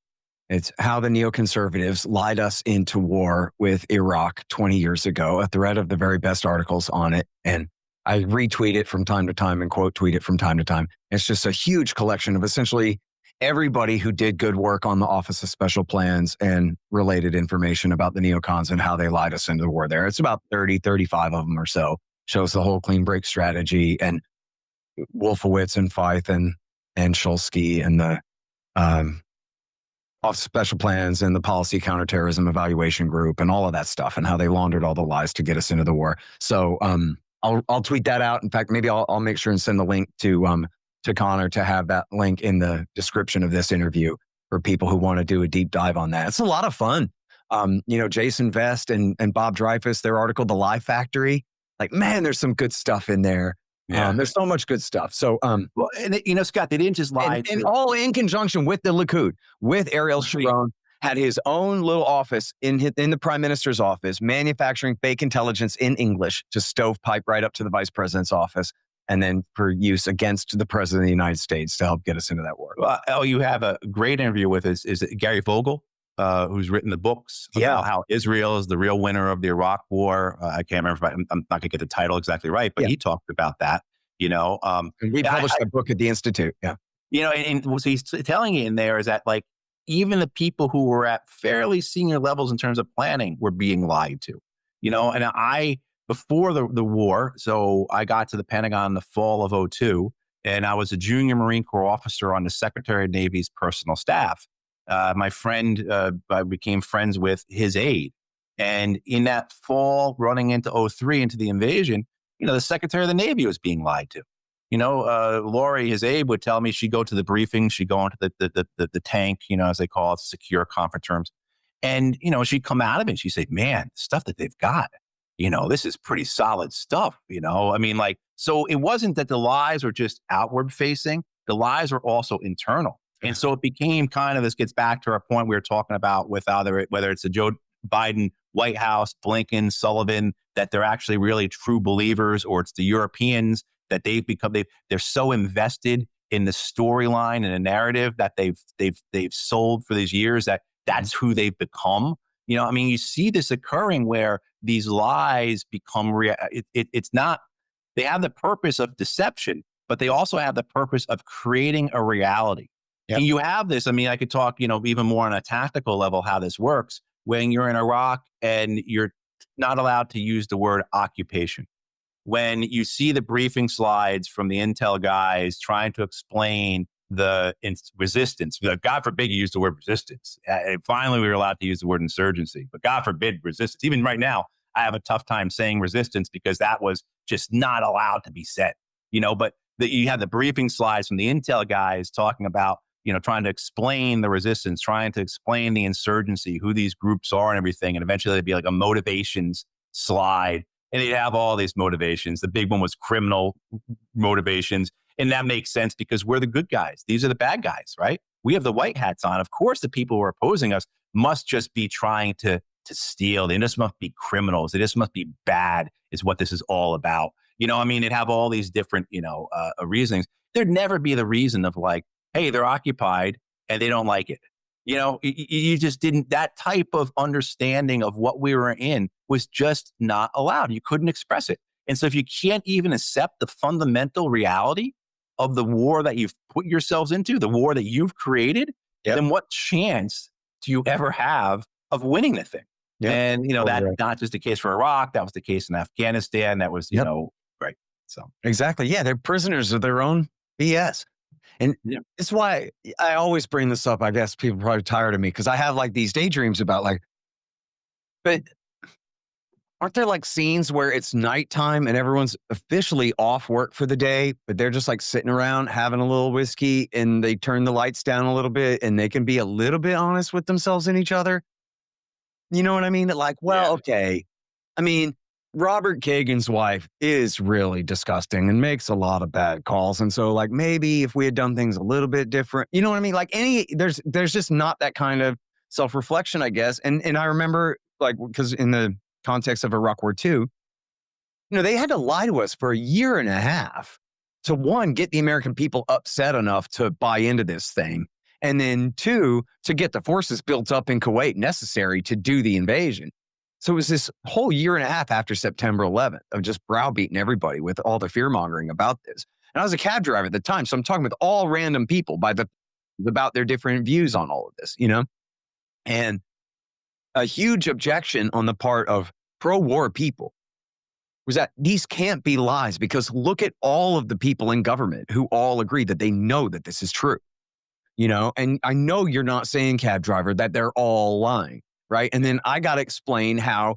It's how the neoconservatives lied us into war with Iraq 20 years ago, a thread of the very best articles on it. And I retweet it from time to time and quote tweet it from time to time. It's just a huge collection of essentially everybody who did good work on the Office of Special Plans and related information about the neocons and how they lied us into the war there. It's about 30, 35 of them or so. Shows the whole clean break strategy, and Wolfowitz and Feith and Shulsky and the Office of Special Plans and the Policy Counterterrorism Evaluation Group and all of that stuff, and how they laundered all the lies to get us into the war. So I'll tweet that out. In fact, maybe I'll make sure and send the link to Connor to have that link in the description of this interview for people who want to do a deep dive on that. It's a lot of fun. Jason Vest and Bob Dreyfus, their article, The Lie Factory. Like, man, there's some good stuff in there. Yeah. There's so much good stuff. So, Scott, they didn't just lie. And all in conjunction with the Likud, with Ariel Sharon, had his own little office in the prime minister's office, manufacturing fake intelligence in English, just stovepipe right up to the vice president's office, and then for use against the president of the United States to help get us into that war. Well, you have a great interview with is Gary Vogel, who's written the books about how Israel is the real winner of the Iraq War. I can't remember if I'm not going to get the title exactly right, but he talked about that, And we published that book at the Institute, and what he's telling you in there is that, like, even the people who were at fairly senior levels in terms of planning were being lied to, and before the war, so I got to the Pentagon in the fall of 2002, and I was a junior Marine Corps officer on the Secretary of Navy's personal staff. My friend, I became friends with his aide. And in that fall, running into 2003, into the invasion, the Secretary of the Navy was being lied to. Lori, his aide, would tell me she'd go to the briefing, she'd go into the tank, as they call it, secure conference rooms. And, she'd come out of it and she'd say, man, the stuff that they've got, this is pretty solid stuff, so it wasn't that the lies were just outward facing. The lies were also internal. And so it became kind of, this gets back to our point we were talking about with whether it's the Joe Biden White House, Blinken, Sullivan, that they're actually really true believers, or it's the Europeans that they're so invested in the storyline and the narrative that they've sold for these years that that's who they've become. You know, I mean, you see this occurring where these lies become it's not, they have the purpose of deception, but they also have the purpose of creating a reality. Yep. And you have this, I mean, I could talk, you know, even more on a tactical level, how this works when you're in Iraq and you're not allowed to use the word occupation. When you see the briefing slides from the intel guys trying to explain the resistance, God forbid you use the word resistance. Finally, we were allowed to use the word insurgency, but God forbid resistance. Even right now, I have a tough time saying resistance because that was just not allowed to be said, you know, but you have the briefing slides from the intel guys talking about, you know, trying to explain the resistance, trying to explain the insurgency, who these groups are and everything. And eventually there'd be like a motivations slide. And they'd have all these motivations. The big one was criminal motivations. And that makes sense because we're the good guys. These are the bad guys, right? We have the white hats on. Of course, the people who are opposing us must just be trying to steal. They just must be criminals. They just must be bad is what this is all about. You know, I mean, it'd have all these different, you know, reasonings. There'd never be the reason of like, hey, they're occupied and they don't like it. You know, you just didn't, that type of understanding of what we were in was just not allowed. You couldn't express it. And so if you can't even accept the fundamental reality of the war that you've put yourselves into, the war that you've created, then what chance do you ever have of winning the thing? Yep. And, you know, that's not just the case for Iraq. That was the case in Afghanistan. That was, you know, right. So exactly. Yeah. They're prisoners of their own BS. And it's why I always bring this up. I guess people are probably tired of me because I have like these daydreams about like, but aren't there like scenes where it's nighttime and everyone's officially off work for the day, but they're just like sitting around having a little whiskey and they turn the lights down a little bit and they can be a little bit honest with themselves and each other? You know what I mean? Like, well, okay. I mean, Robert Kagan's wife is really disgusting and makes a lot of bad calls. And so like, maybe if we had done things a little bit different, you know what I mean? Like there's just not that kind of self-reflection, I guess. And I remember like, because in the context of Iraq War II, you know, they had to lie to us for a year and a half to one, get the American people upset enough to buy into this thing. And then two, to get the forces built up in Kuwait necessary to do the invasion. So it was this whole year and a half after September 11th of just browbeating everybody with all the fear mongering about this. And I was a cab driver at the time. So I'm talking with all random people about their different views on all of this, you know? And a huge objection on the part of pro-war people was that these can't be lies because look at all of the people in government who all agree that they know that this is true, you know? And I know you're not saying, cab driver, that they're all lying. Right. And then I got to explain how,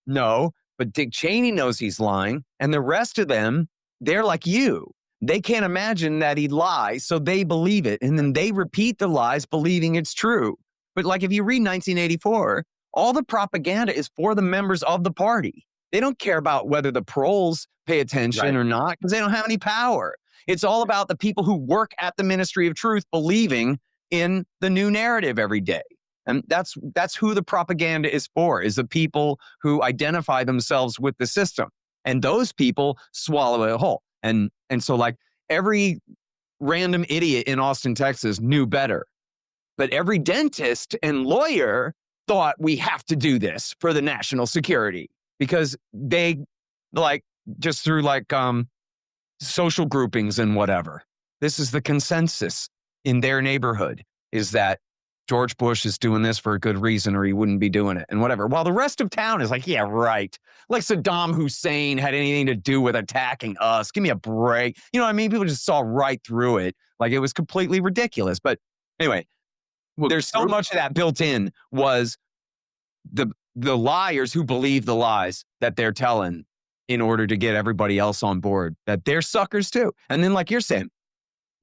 no, but Dick Cheney knows he's lying. And the rest of them, they're like you. They can't imagine that he'd lie. So they believe it. And then they repeat the lies, believing it's true. But like if you read 1984, all the propaganda is for the members of the party. They don't care about whether the proles pay attention or not because they don't have any power. It's all about the people who work at the Ministry of Truth believing in the new narrative every day. And that's who the propaganda is for, is the people who identify themselves with the system. And those people swallow it whole. And so like every random idiot in Austin, Texas knew better. But every dentist and lawyer thought we have to do this for the national security because they like just through like social groupings and whatever. This is the consensus in their neighborhood is that George Bush is doing this for a good reason or he wouldn't be doing it and whatever. While the rest of town is like, yeah, right. Like Saddam Hussein had anything to do with attacking us. Give me a break. You know what I mean? People just saw right through it. Like it was completely ridiculous. But anyway, there's so much of that built in was the liars who believe the lies that they're telling in order to get everybody else on board, that they're suckers too. And then like you're saying,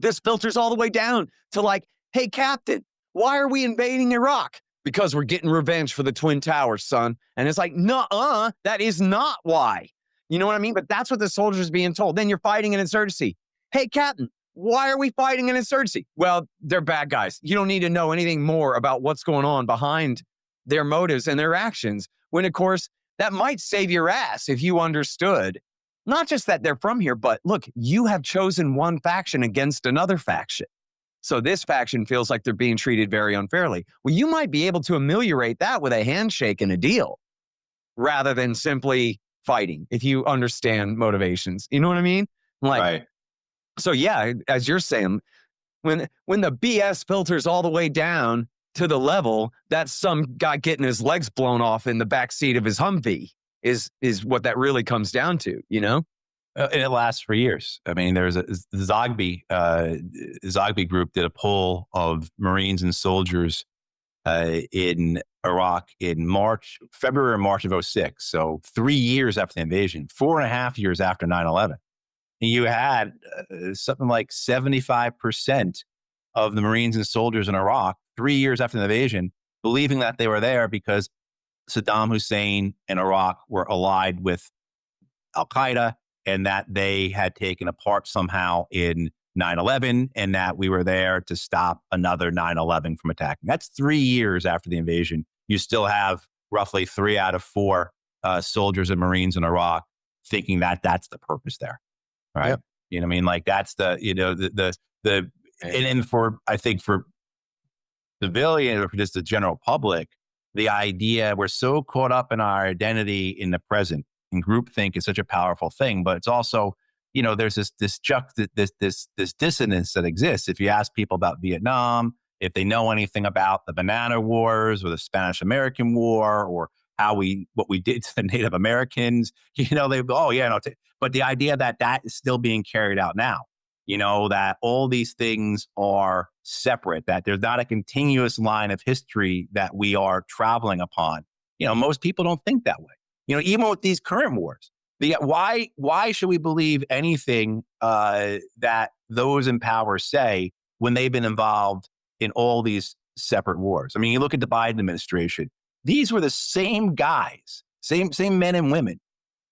this filters all the way down to like, hey, Captain, why are we invading Iraq? Because we're getting revenge for the Twin Towers, son. And it's like, nuh-uh, that is not why. You know what I mean? But that's what the soldiers being told. Then you're fighting an insurgency. Hey, Captain, why are we fighting an insurgency? Well, they're bad guys. You don't need to know anything more about what's going on behind their motives and their actions. When, of course, that might save your ass if you understood not just that they're from here, but look, you have chosen one faction against another faction. So this faction feels like they're being treated very unfairly. Well, you might be able to ameliorate that with a handshake and a deal rather than simply fighting, if you understand motivations. You know what I mean? Like, Right. So yeah, as you're saying, when the BS filters all the way down to the level that some guy getting his legs blown off in the backseat of his Humvee is what that really comes down to, you know? And it lasts for years. I mean, there's the Zogby group did a poll of Marines and soldiers in Iraq in February or March of 2006. So 3 years after the invasion, 4.5 years after 9/11. And you had something like 75% of the Marines and soldiers in Iraq 3 years after the invasion, believing that they were there because Saddam Hussein and Iraq were allied with Al-Qaeda and that they had taken apart somehow in 9/11 and that we were there to stop another 9/11 from attacking. That's 3 years after the invasion. You still have roughly 3 out of 4 soldiers and Marines in Iraq thinking that that's the purpose there. Right. Yep. You know what I mean? Like that's the, you know, and for, I think for civilian or for just the general public, the idea we're so caught up in our identity in the present, and groupthink is such a powerful thing, but it's also, you know, there's this dissonance that exists. If you ask people about Vietnam, if they know anything about the Banana Wars or the Spanish American War or what we did to the Native Americans, you know, but the idea that is still being carried out now, you know, that all these things are separate, that there's not a continuous line of history that we are traveling upon. You know, most people don't think that way. You know, even with these current wars, why should we believe anything that those in power say when they've been involved in all these separate wars? I mean, you look at the Biden administration. These were the same guys, same men and women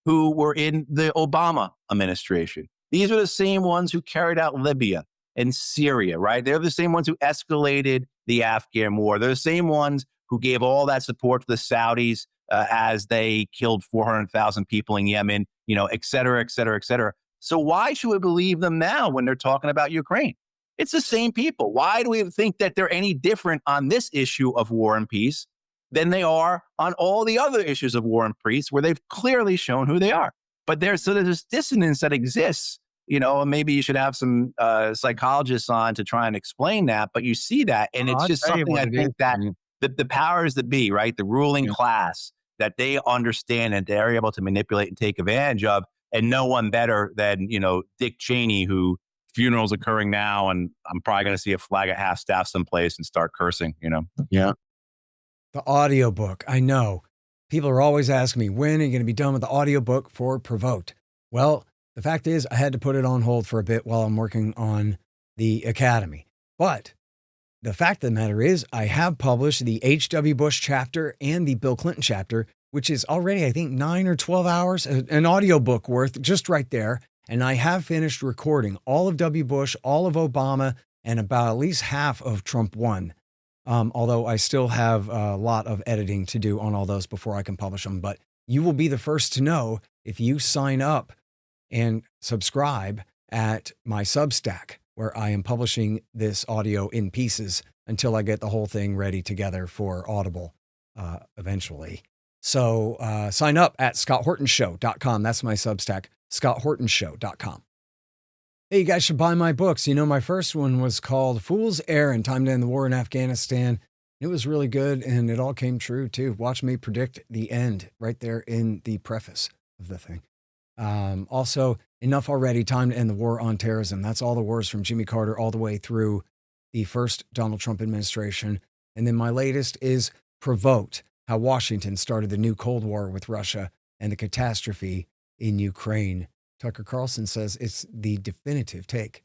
who were in the Obama administration. These were the same ones who carried out Libya and Syria, right? They're the same ones who escalated the Afghan war. They're the same ones who gave all that support to the Saudis as they killed 400,000 people in Yemen, you know, et cetera, et cetera, et cetera. So why should we believe them now when they're talking about Ukraine? It's the same people. Why do we think that they're any different on this issue of war and peace than they are on all the other issues of war and peace where they've clearly shown who they are? But there's this dissonance that exists, you know, and maybe you should have some psychologists on to try and explain that. But you see that, and it's just something I think that the powers that be, right, the ruling class, that they understand and they're able to manipulate and take advantage of, and no one better than, you know, Dick Cheney, who funeral's occurring now, and I'm probably going to see a flag at half-staff someplace and start cursing, you know? Yeah. The audiobook. I know. People are always asking me, when are you going to be done with the audiobook for Provoked? Well, the fact is, I had to put it on hold for a bit while I'm working on the Academy. But the fact of the matter is, I have published the H.W. Bush chapter and the Bill Clinton chapter, which is already, I think, 9 or 12 hours, an audiobook worth just right there. And I have finished recording all of W. Bush, all of Obama, and about at least half of Trump 1. Although I still have a lot of editing to do on all those before I can publish them. But you will be the first to know if you sign up and subscribe at my Substack, where I am publishing this audio in pieces until I get the whole thing ready together for Audible eventually. So sign up at scotthortonshow.com. That's my Substack, scotthortonshow.com. Hey, you guys should buy my books. You know, my first one was called Fool's Errand, Time to End the War in Afghanistan. It was really good, and it all came true, too. Watch me predict the end right there in the preface of the thing. Also, Enough Already, Time to End the War on Terrorism. That's all the wars from Jimmy Carter all the way through the first Donald Trump administration. And then my latest is Provoked, How Washington Started the New Cold War with Russia and the Catastrophe in Ukraine. Tucker Carlson says it's the definitive take.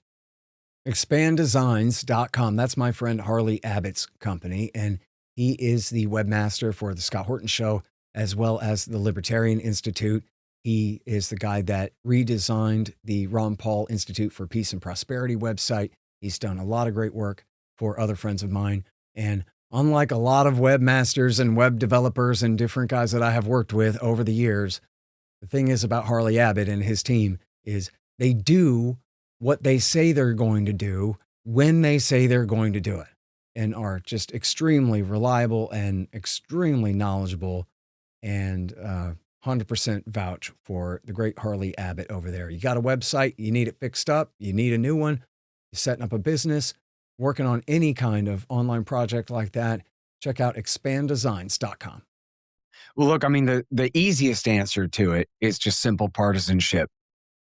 Expanddesigns.com. That's my friend Harley Abbott's company, and he is the webmaster for the Scott Horton Show, as well as the Libertarian Institute. He is the guy that redesigned the Ron Paul Institute for Peace and Prosperity website. He's done a lot of great work for other friends of mine. And Unlike a lot of webmasters and web developers and different guys that I have worked with over the years, the thing is about Harley Abbott and his team is they do what they say they're going to do when they say they're going to do it, and are just extremely reliable and extremely knowledgeable, and 100% vouch for the great Harley Abbott over there. You got a website, you need it fixed up, you need a new one, you're setting up a business, working on any kind of online project like that, check out expanddesigns.com. Well, look, I mean, the easiest answer to it is just simple partisanship.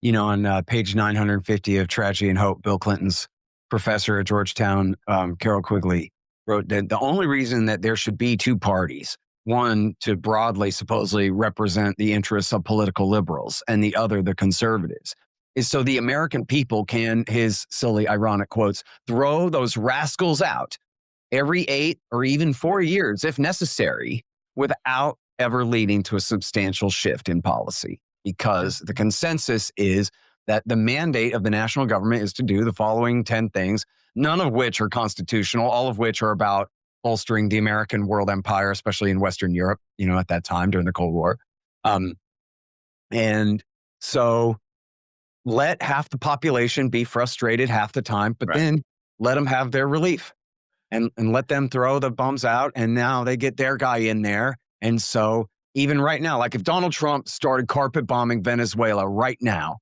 You know, on page 950 of Tragedy and Hope, Bill Clinton's professor at Georgetown, Carol Quigley, wrote that the only reason that there should be two parties, one to broadly supposedly represent the interests of political liberals and the other the conservatives, is so the American people can, his silly ironic quotes, throw those rascals out every 8 or even 4 years if necessary without ever leading to a substantial shift in policy. Because the consensus is that the mandate of the national government is to do the following 10 things, none of which are constitutional, all of which are about bolstering the American world empire, especially in Western Europe, you know, at that time during the Cold War. And so let half the population be frustrated half the time, but then let them have their relief and let them throw the bums out. And now they get their guy in there. And so even right now, like if Donald Trump started carpet bombing Venezuela right now,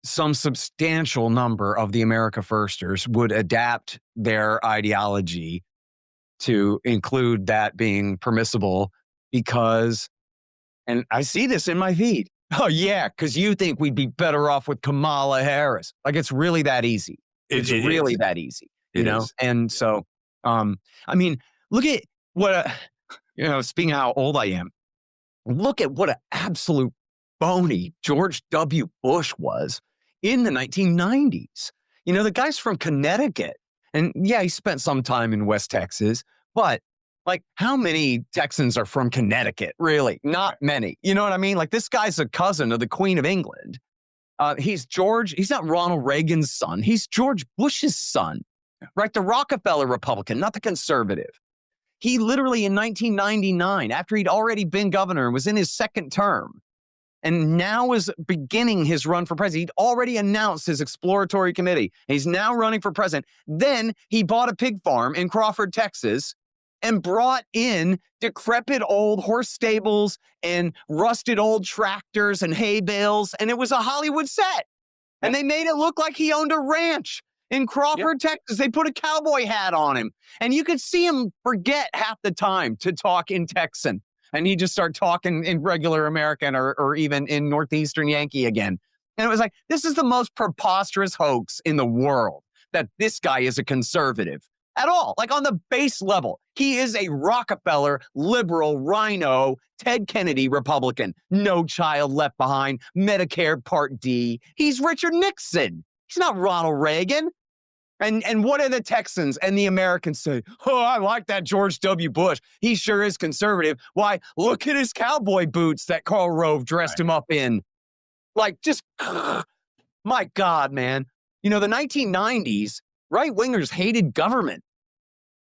some substantial number of the America Firsters would adapt their ideology to include that being permissible because, and I see this in my feed. Oh yeah, because you think we'd be better off with Kamala Harris. Like it's really that easy. It's really that easy, you know? And so, I mean, look at what, speaking of how old I am, look at what an absolute phony George W. Bush was in the 1990s. You know, the guy's from Connecticut. And yeah, he spent some time in West Texas, but like how many Texans are from Connecticut? Really? Not many. You know what I mean? Like this guy's a cousin of the Queen of England. He's not Ronald Reagan's son. He's George Bush's son, right? The Rockefeller Republican, not the conservative. He literally in 1999, after he'd already been governor, was in his second term, and now is beginning his run for president. He'd already announced his exploratory committee. And he's now running for president. Then he bought a pig farm in Crawford, Texas, and brought in decrepit old horse stables and rusted old tractors and hay bales. And it was a Hollywood set. And they made it look like he owned a ranch in Crawford, Texas. They put a cowboy hat on him. And you could see him forget half the time to talk in Texan. And he just start talking in regular American or even in Northeastern Yankee again. And it was like, this is the most preposterous hoax in the world that this guy is a conservative at all. Like on the base level, he is a Rockefeller, liberal, rhino, Ted Kennedy Republican. No child left behind, Medicare Part D. He's Richard Nixon. He's not Ronald Reagan. And what do the Texans and the Americans say? Oh, I like that George W. Bush. He sure is conservative. Why? Look at his cowboy boots that Karl Rove dressed him up in. Like, just, my God, man. You know, the 1990s, right-wingers hated government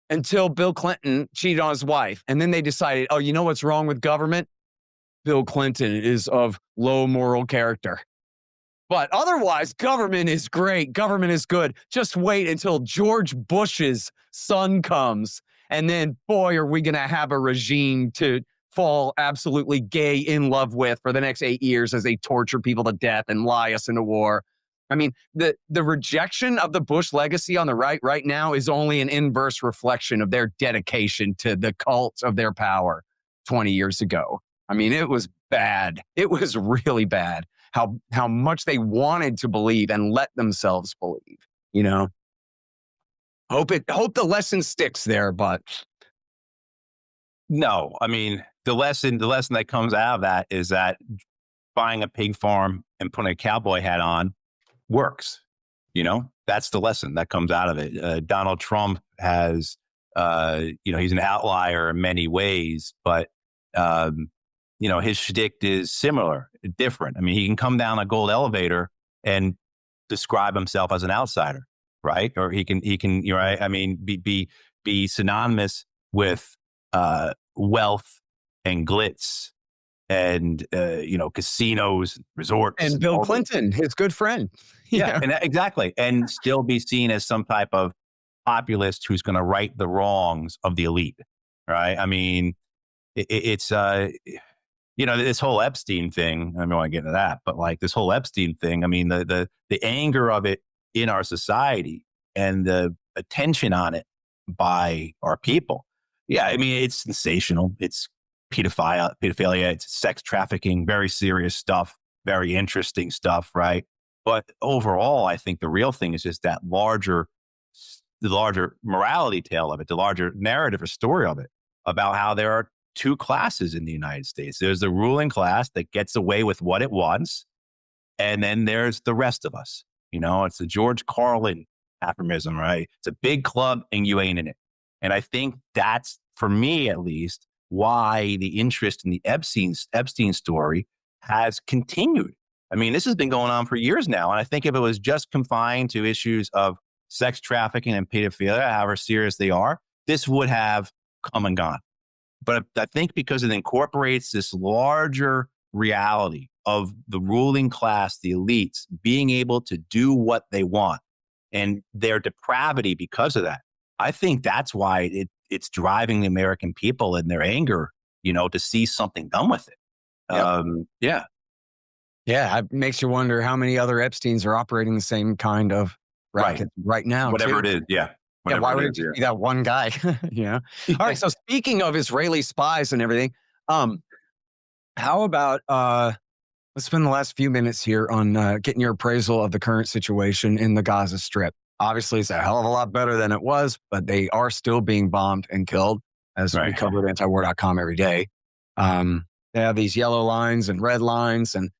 until Bill Clinton cheated on his wife. And then they decided, oh, you know what's wrong with government? Bill Clinton is of low moral character. But otherwise, government is great. Government is good. Just wait until George Bush's son comes. And then, boy, are we going to have a regime to fall absolutely gay in love with for the next 8 years as they torture people to death and lie us into war. I mean, the rejection of the Bush legacy on the right now is only an inverse reflection of their dedication to the cult of their power 20 years ago. I mean, it was bad. It was really bad. How much they wanted to believe and let themselves believe, you know? Hope the lesson sticks there, but no, I mean, the lesson that comes out of that is that buying a pig farm and putting a cowboy hat on works. You know, that's the lesson that comes out of it. Donald Trump has, he's an outlier in many ways, but, his shtick is similar, different. I mean, he can come down a gold elevator and describe himself as an outsider, right? Or he can, right? I mean, be be synonymous with wealth and glitz and casinos, resorts, And Bill Clinton, his good friend. Yeah, and exactly, and still be seen as some type of populist who's going to right the wrongs of the elite, right? I mean, it's this whole Epstein thing. I don't want to get into that, but like this whole Epstein thing. I mean, the anger of it in our society and the attention on it by our people. Yeah, I mean, it's sensational. It's pedophilia, it's sex trafficking, very serious stuff, very interesting stuff, right? But overall, I think the real thing is just that the larger morality tale of it, the larger narrative or story of it, about how there are two classes in the United States. There's the ruling class that gets away with what it wants, and then there's the rest of us. It's the George Carlin aphorism, right? It's a big club and you ain't in it. And I think that's, for me at least, why the interest in the Epstein story has continued. I mean, this has been going on for years now. And I think if it was just confined to issues of sex trafficking and pedophilia, however serious they are, this would have come and gone. But I think because it incorporates this larger reality of the ruling class, the elites, being able to do what they want and their depravity because of that, I think that's why it's driving the American people and their anger, to see something done with it. Yep. Yeah, it makes you wonder how many other Epsteins are operating the same kind of racket right now. Whatever it is, yeah. Why would it just be that one guy? Yeah. All right. So speaking of Israeli spies and everything, how about let's spend the last few minutes here on getting your appraisal of the current situation in the Gaza Strip. Obviously, it's a hell of a lot better than it was, but they are still being bombed and killed, as we cover at antiwar.com every day. They have these yellow lines and red lines, and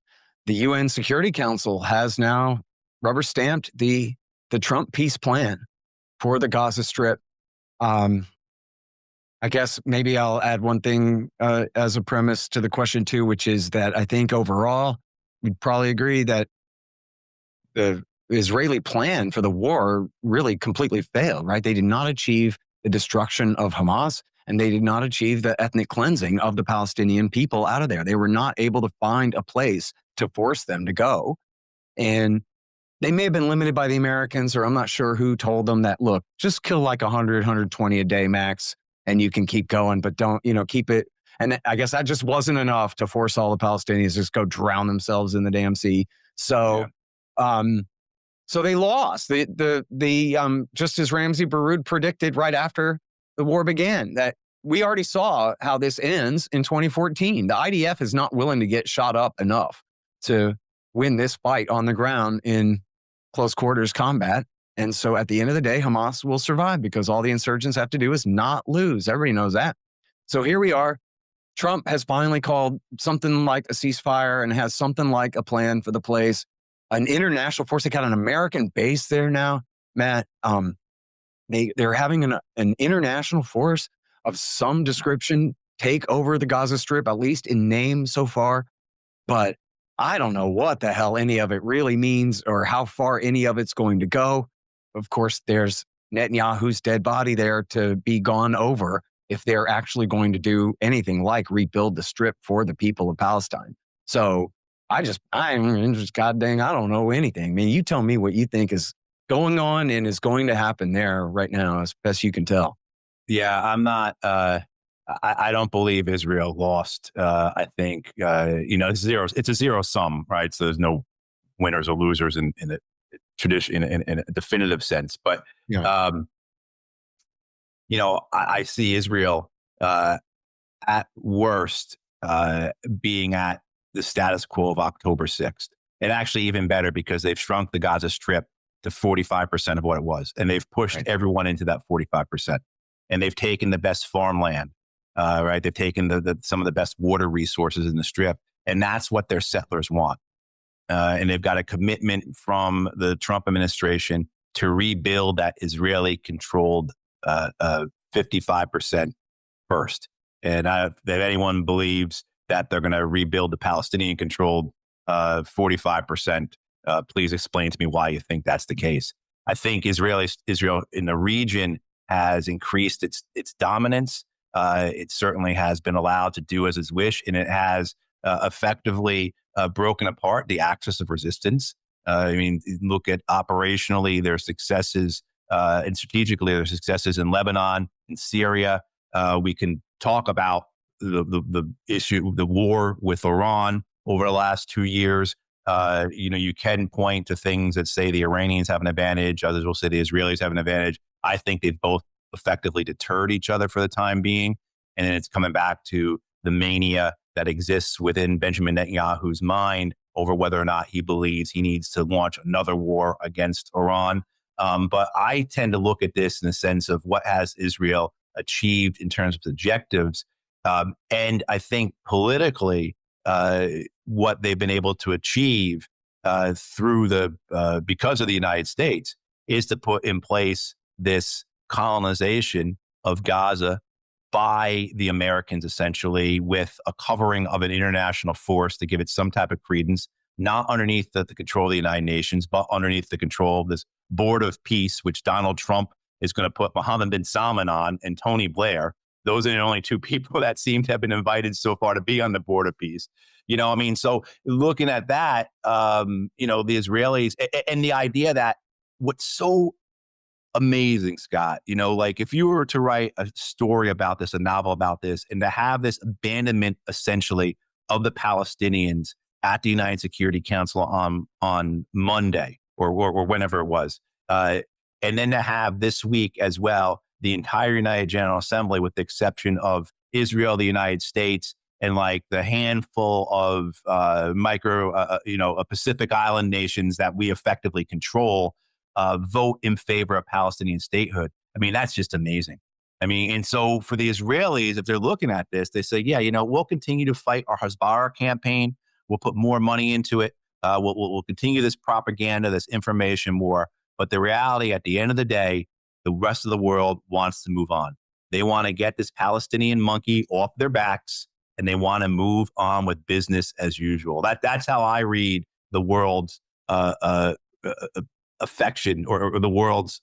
the UN Security Council has now rubber stamped the Trump peace plan for the Gaza Strip. I guess maybe I'll add one thing as a premise to the question too, which is that I think overall we'd probably agree that the Israeli plan for the war really completely failed, right? They did not achieve the destruction of Hamas, and they did not achieve the ethnic cleansing of the Palestinian people out of there. They were not able to find a place to force them to go. And they may have been limited by the Americans, or I'm not sure who told them that, look, just kill like 100, 120 a day max, and you can keep going, but don't, keep it. And I guess that just wasn't enough to force all the Palestinians to just go drown themselves in the damn sea. So, so they lost. Just as Ramsey Baroud predicted right after the war began, that we already saw how this ends in 2014. The IDF is not willing to get shot up enough to win this fight on the ground in close quarters combat. And so at the end of the day, Hamas will survive because all the insurgents have to do is not lose. Everybody knows that. So here we are. Trump has finally called something like a ceasefire and has something like a plan for the place. An international force. They got an American base there now, Matt. They're having an international force of some description take over the Gaza Strip, at least in name so far. But I don't know what the hell any of it really means or how far any of it's going to go. Of course, there's Netanyahu's dead body there to be gone over if they're actually going to do anything like rebuild the Strip for the people of Palestine. So I'm just God dang, I don't know anything. I mean, you tell me what you think is going on and is going to happen there right now, as best you can tell. Yeah, I'm not. I don't believe Israel lost. I think it's a zero sum, right? So there's no winners or losers in the tradition in a definitive sense. But I see Israel at worst being at the status quo of October 6th, and actually even better because they've shrunk the Gaza Strip to 45% of what it was, and they've pushed everyone into that 45%, and they've taken the best farmland. Right, they've taken some of the best water resources in the Strip, and that's what their settlers want. And they've got a commitment from the Trump administration to rebuild that Israeli-controlled 55% first. And if anyone believes that they're going to rebuild the Palestinian-controlled 45%, please explain to me why you think that's the case. I think Israel in the region has increased its dominance. It certainly has been allowed to do as its wish, and it has effectively broken apart the axis of resistance. I mean, look at operationally their successes and strategically their successes in Lebanon, in Syria. We can talk about the issue, the war with Iran over the last 2 years. You can point to things that say the Iranians have an advantage. Others will say the Israelis have an advantage. I think they've both effectively deterred each other for the time being. And then it's coming back to the mania that exists within Benjamin Netanyahu's mind over whether or not he believes he needs to launch another war against Iran. But I tend to look at this in the sense of what has Israel achieved in terms of objectives. And I think politically, what they've been able to achieve through because of the United States is to put in place this colonization of Gaza by the Americans, essentially, with a covering of an international force to give it some type of credence, not underneath the control of the United Nations, but underneath the control of this Board of Peace, which Donald Trump is going to put Mohammed bin Salman on and Tony Blair. Those are the only two people that seem to have been invited so far to be on the Board of Peace. So looking at that, the Israelis and the idea that what's so amazing, Scott, if you were to write a story about this, a novel about this, and to have this abandonment essentially of the Palestinians at the United Security Council on Monday or whenever it was, and then to have this week as well, the entire United General Assembly, with the exception of Israel, the United States, and like the handful of Pacific Island nations that we effectively control, vote in favor of Palestinian statehood. I mean, that's just amazing. I mean, and so for the Israelis, if they're looking at this, they say, we'll continue to fight our Hezbollah campaign. We'll put more money into it. We'll continue this propaganda, this information war. But the reality, at the end of the day, the rest of the world wants to move on. They want to get this Palestinian monkey off their backs, and they want to move on with business as usual. That's how I read the world's affection or the world's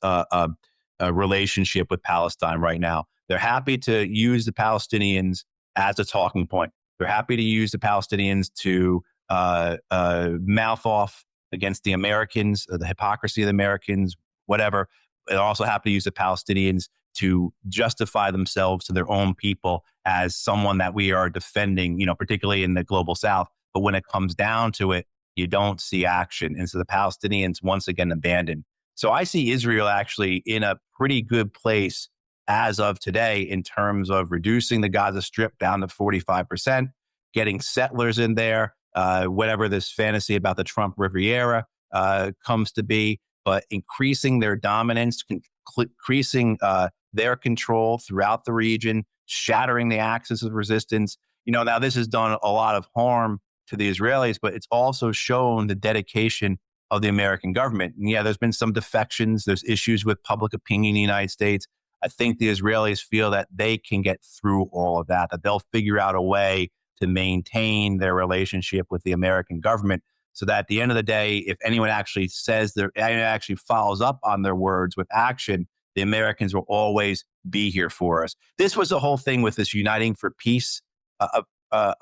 relationship with Palestine right now. They're happy to use the Palestinians as a talking point. They're happy to use the Palestinians to mouth off against the Americans, the hypocrisy of the Americans, whatever. They're also happy to use the Palestinians to justify themselves to their own people as someone that we are defending, particularly in the global South. But when it comes down to it, you don't see action. And so the Palestinians once again abandoned. So I see Israel actually in a pretty good place as of today in terms of reducing the Gaza Strip down to 45%, getting settlers in there, whatever this fantasy about the Trump Riviera comes to be, but increasing their dominance, increasing their control throughout the region, shattering the axis of resistance. Now this has done a lot of harm to the Israelis, but it's also shown the dedication of the American government. And there's been some defections. There's issues with public opinion in the United States. I think the Israelis feel that they can get through all of that they'll figure out a way to maintain their relationship with the American government, so that at the end of the day, if anyone actually actually follows up on their words with action, the Americans will always be here for us. This was the whole thing with this Uniting for Peace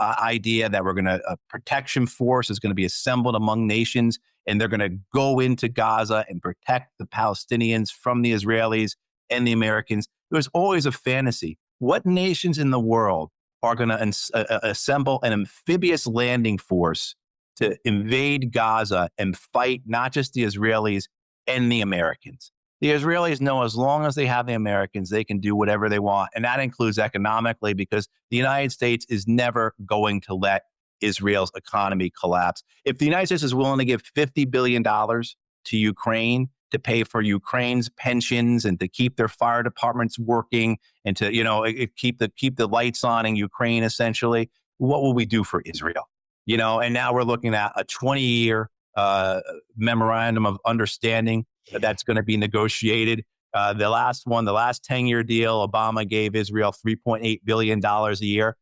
idea that we're going to, a protection force is going to be assembled among nations, and they're going to go into Gaza and protect the Palestinians from the Israelis and the Americans. It was always a fantasy. What nations in the world are going to assemble an amphibious landing force to invade Gaza and fight not just the Israelis and the Americans? The Israelis know as long as they have the Americans, they can do whatever they want. And that includes economically, because the United States is never going to let Israel's economy collapse. If the United States is willing to give $50 billion to Ukraine to pay for Ukraine's pensions and to keep their fire departments working and to, keep the lights on in Ukraine, essentially, what will we do for Israel? And now we're looking at a 20-year memorandum of understanding that's going to be negotiated. The last 10-year deal, Obama gave Israel $3.8 billion a year.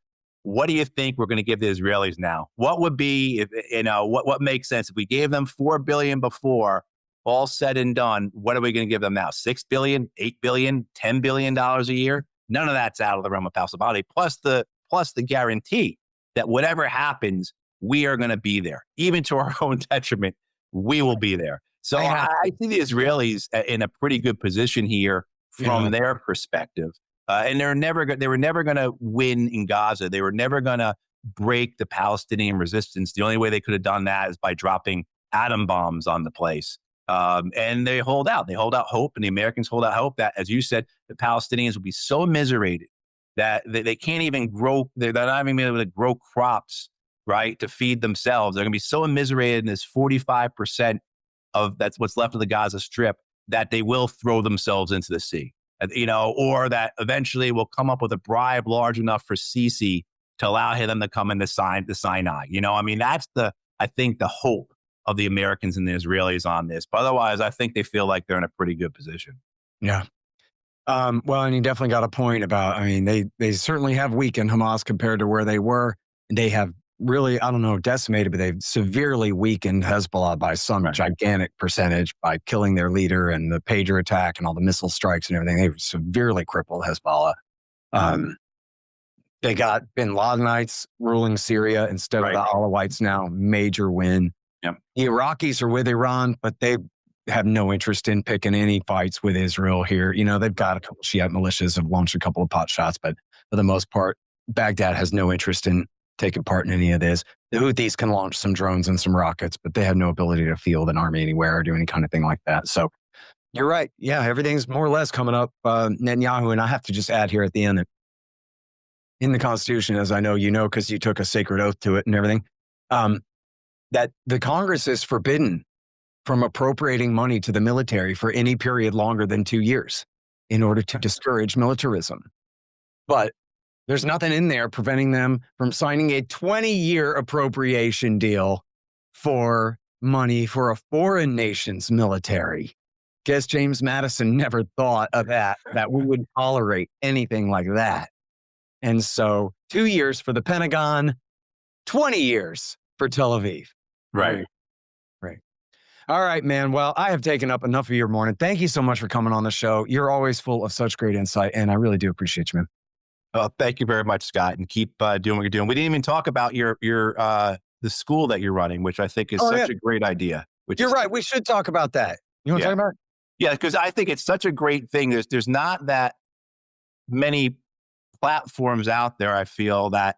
What do you think we're going to give the Israelis now? What would be, what makes sense? If we gave them $4 billion before, all said and done, what are we going to give them now? $6 billion, $8 billion, $10 billion a year? None of that's out of the realm of possibility. Plus the guarantee that whatever happens, we are going to be there. Even to our own detriment, we will be there. So I see the Israelis in a pretty good position here from their perspective. And they were never going to win in Gaza. They were never going to break the Palestinian resistance. The only way they could have done that is by dropping atom bombs on the place. And they hold out. They hold out hope, and the Americans hold out hope that, as you said, the Palestinians will be so immiserated that they can't even grow. They're not even able to grow crops, right, to feed themselves. They're going to be so immiserated in this 45% of that's what's left of the Gaza Strip that they will throw themselves into the sea, or that eventually will come up with a bribe large enough for Sisi to allow them to come into Sinai. That's I think the hope of the Americans and the Israelis on this. But otherwise, I think they feel like they're in a pretty good position. Yeah. Well, and you definitely got a point about, they certainly have weakened Hamas compared to where they were. They have really, decimated, but they've severely weakened Hezbollah by some gigantic percentage by killing their leader and the pager attack and all the missile strikes and everything. They've severely crippled Hezbollah. They got bin Ladenites ruling Syria instead of the Alawites now. Major win. Yep. The Iraqis are with Iran, but they have no interest in picking any fights with Israel here. They've got a couple Shiite militias, have launched a couple of pot shots, but for the most part, Baghdad has no interest in taking part in any of this. The Houthis can launch some drones and some rockets, but they have no ability to field an army anywhere or do any kind of thing like that. So you're right. Yeah, everything's more or less coming up Netanyahu. And I have to just add here at the end that in the Constitution, as I know you know, because you took a sacred oath to it and everything, that the Congress is forbidden from appropriating money to the military for any period longer than 2 years in order to discourage militarism. But there's nothing in there preventing them from signing a 20-year appropriation deal for money for a foreign nation's military. Guess James Madison never thought of that we would tolerate anything like that. And so 2 years for the Pentagon, 20 years for Tel Aviv. Right. All right, man. Well, I have taken up enough of your morning. Thank you so much for coming on the show. You're always full of such great insight, and I really do appreciate you, man. Thank you very much, Scott, and keep doing what you're doing. We didn't even talk about your the school that you're running, which I think is such a great idea. You're right. We should talk about that. You want to talk about it? Yeah, because I think it's such a great thing. There's not that many platforms out there, I feel, that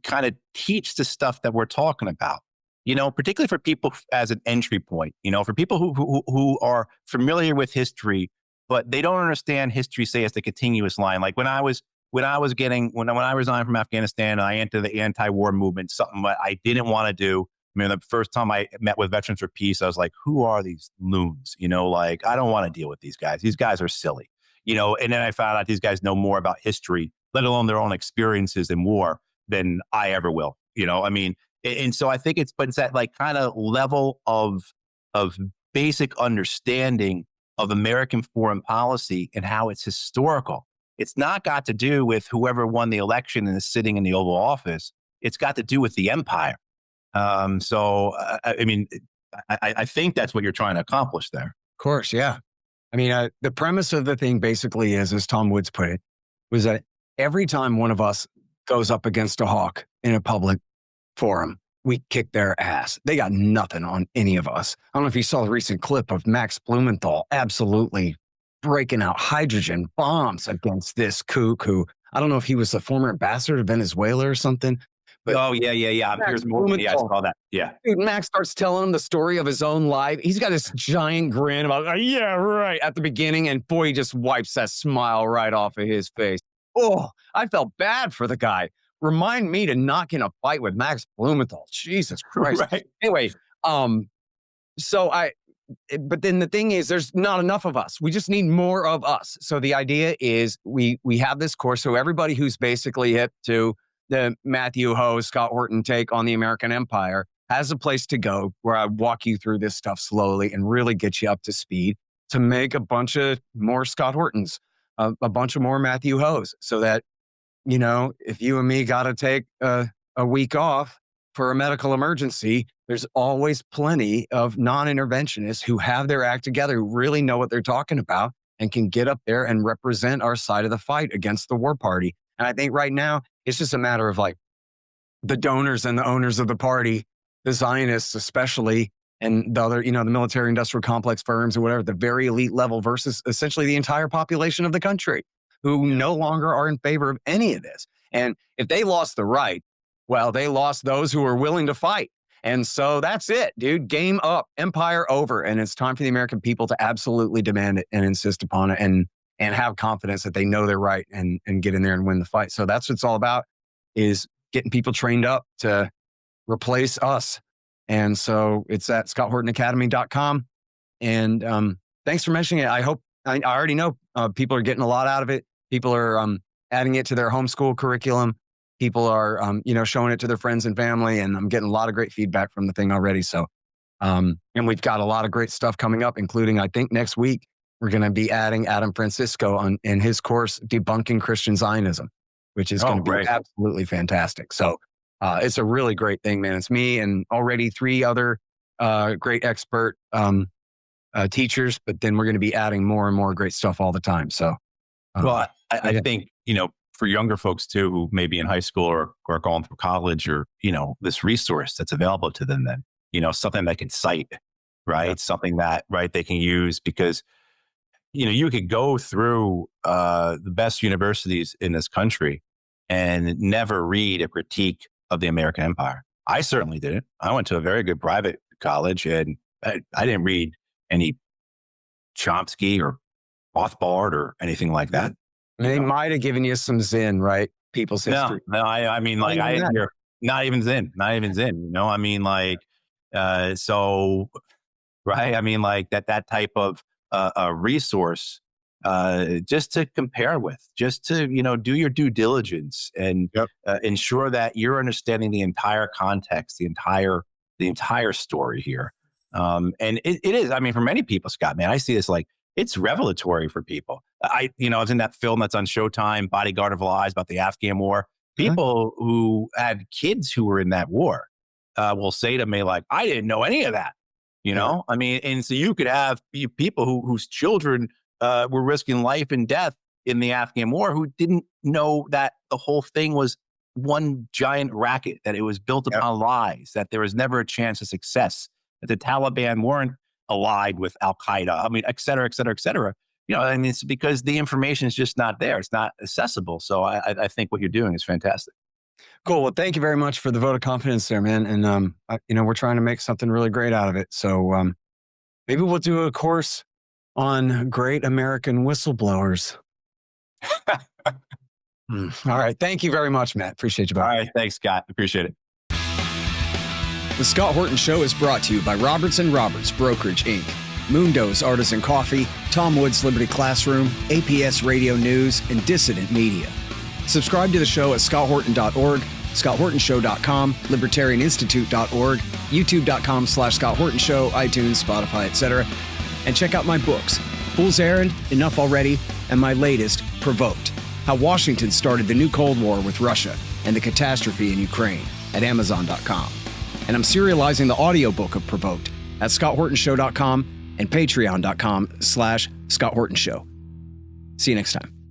kind of teach the stuff that we're talking about. Particularly for people as an entry point, for people who are familiar with history, but they don't understand history, say, as the continuous line. Like when I resigned from Afghanistan and I entered the anti-war movement, something that I didn't want to do. The first time I met with Veterans for Peace, I was like, who are these loons? I don't want to deal with these guys. These guys are silly, and then I found out these guys know more about history, let alone their own experiences in war, than I ever will. And so I think it's that like kind of level of basic understanding of American foreign policy and how it's historical. It's not got to do with whoever won the election and is sitting in the Oval Office. It's got to do with the empire. I think that's what you're trying to accomplish there. Of course, yeah. The premise of the thing basically is, as Tom Woods put it, was that every time one of us goes up against a hawk in a public forum, we kick their ass. They got nothing on any of us. I don't know if you saw the recent clip of Max Blumenthal absolutely breaking out hydrogen bombs against this cuckoo. I don't know if he was the former ambassador to Venezuela or something. But yeah. Here's more. Yeah, I saw that. Yeah. Dude, Max starts telling him the story of his own life. He's got this giant grin about, yeah, right, at the beginning. And boy, he just wipes that smile right off of his face. Oh, I felt bad for the guy. Remind me to not get in a fight with Max Blumenthal. Jesus Christ. Right. Anyway, but then the thing is, there's not enough of us. We just need more of us. So the idea is we have this course. So everybody who's basically hip to the Matthew Hoh, Scott Horton take on the American Empire has a place to go where I walk you through this stuff slowly and really get you up to speed to make a bunch of more Scott Hortons, a bunch of more Matthew Hohs, so that, if you and me got to take a week off, for a medical emergency, there's always plenty of non-interventionists who have their act together, who really know what they're talking about and can get up there and represent our side of the fight against the war party. And I think right now it's just a matter of like the donors and the owners of the party, the Zionists especially, and the other, the military industrial complex firms or whatever, the very elite level versus essentially the entire population of the country who no longer are in favor of any of this. And if they lost the right, well, they lost those who were willing to fight. And so that's it, dude. Game up, empire over. And it's time for the American people to absolutely demand it and insist upon it and have confidence that they know they're right and get in there and win the fight. So that's what it's all about, is getting people trained up to replace us. And so it's at scotthortonacademy.com. And thanks for mentioning it. I already know people are getting a lot out of it. People are adding it to their homeschool curriculum. People are, showing it to their friends and family, and I'm getting a lot of great feedback from the thing already. So, and we've got a lot of great stuff coming up, including, I think next week, we're going to be adding Adam Francisco in his course, Debunking Christian Zionism, which is going to be absolutely fantastic. So it's a really great thing, man. It's me and already 3 other great expert teachers, but then we're going to be adding more and more great stuff all the time. So, well, I think, for younger folks too, who may be in high school or going through college, or, this resource that's available to them, then, something they can cite, right? Yeah. Something that, they can use, because, you could go through the best universities in this country and never read a critique of the American empire. I certainly didn't. I went to a very good private college, and I didn't read any Chomsky or Rothbard or anything like that. They might have given you some Zen, right? People's history. No, I mean, like, I didn't hear, not even Zen, I mean, like, so, right. I mean, like that type of a resource, just to compare with, just to, do your due diligence and ensure that you're understanding the entire context, the entire story here. And it is, I mean, for many people, Scott, man, I see this like, it's revelatory for people. I was in that film that's on Showtime, Bodyguard of Lies, about the Afghan War. People who had kids who were in that war will say to me, like, I didn't know any of that. I mean, and so you could have people whose children were risking life and death in the Afghan War who didn't know that the whole thing was one giant racket, that it was built upon lies, that there was never a chance of success, that the Taliban weren't allied with Al-Qaeda, I mean, et cetera, et cetera, et cetera. And it's because the information is just not there. It's not accessible. So I think what you're doing is fantastic. Cool. Well, thank you very much for the vote of confidence there, man. And, we're trying to make something really great out of it. So maybe we'll do a course on great American whistleblowers. All right. Thank you very much, Matt. Appreciate you. All right. Thanks, Scott. Appreciate it. The Scott Horton Show is brought to you by Roberts & Roberts Brokerage, Inc., Moondo's Artisan Coffee, Tom Woods Liberty Classroom, APS Radio News, and Dissident Media. Subscribe to the show at scotthorton.org, scotthortonshow.com, libertarianinstitute.org, youtube.com/Scott Horton Show, iTunes, Spotify, etc. And check out my books, Fool's Errand, Enough Already, and my latest, Provoked, How Washington Started the New Cold War with Russia and the Catastrophe in Ukraine, at Amazon.com. And I'm serializing the audiobook of Provoked at scotthortonshow.com and patreon.com/Scott Horton Show. See you next time.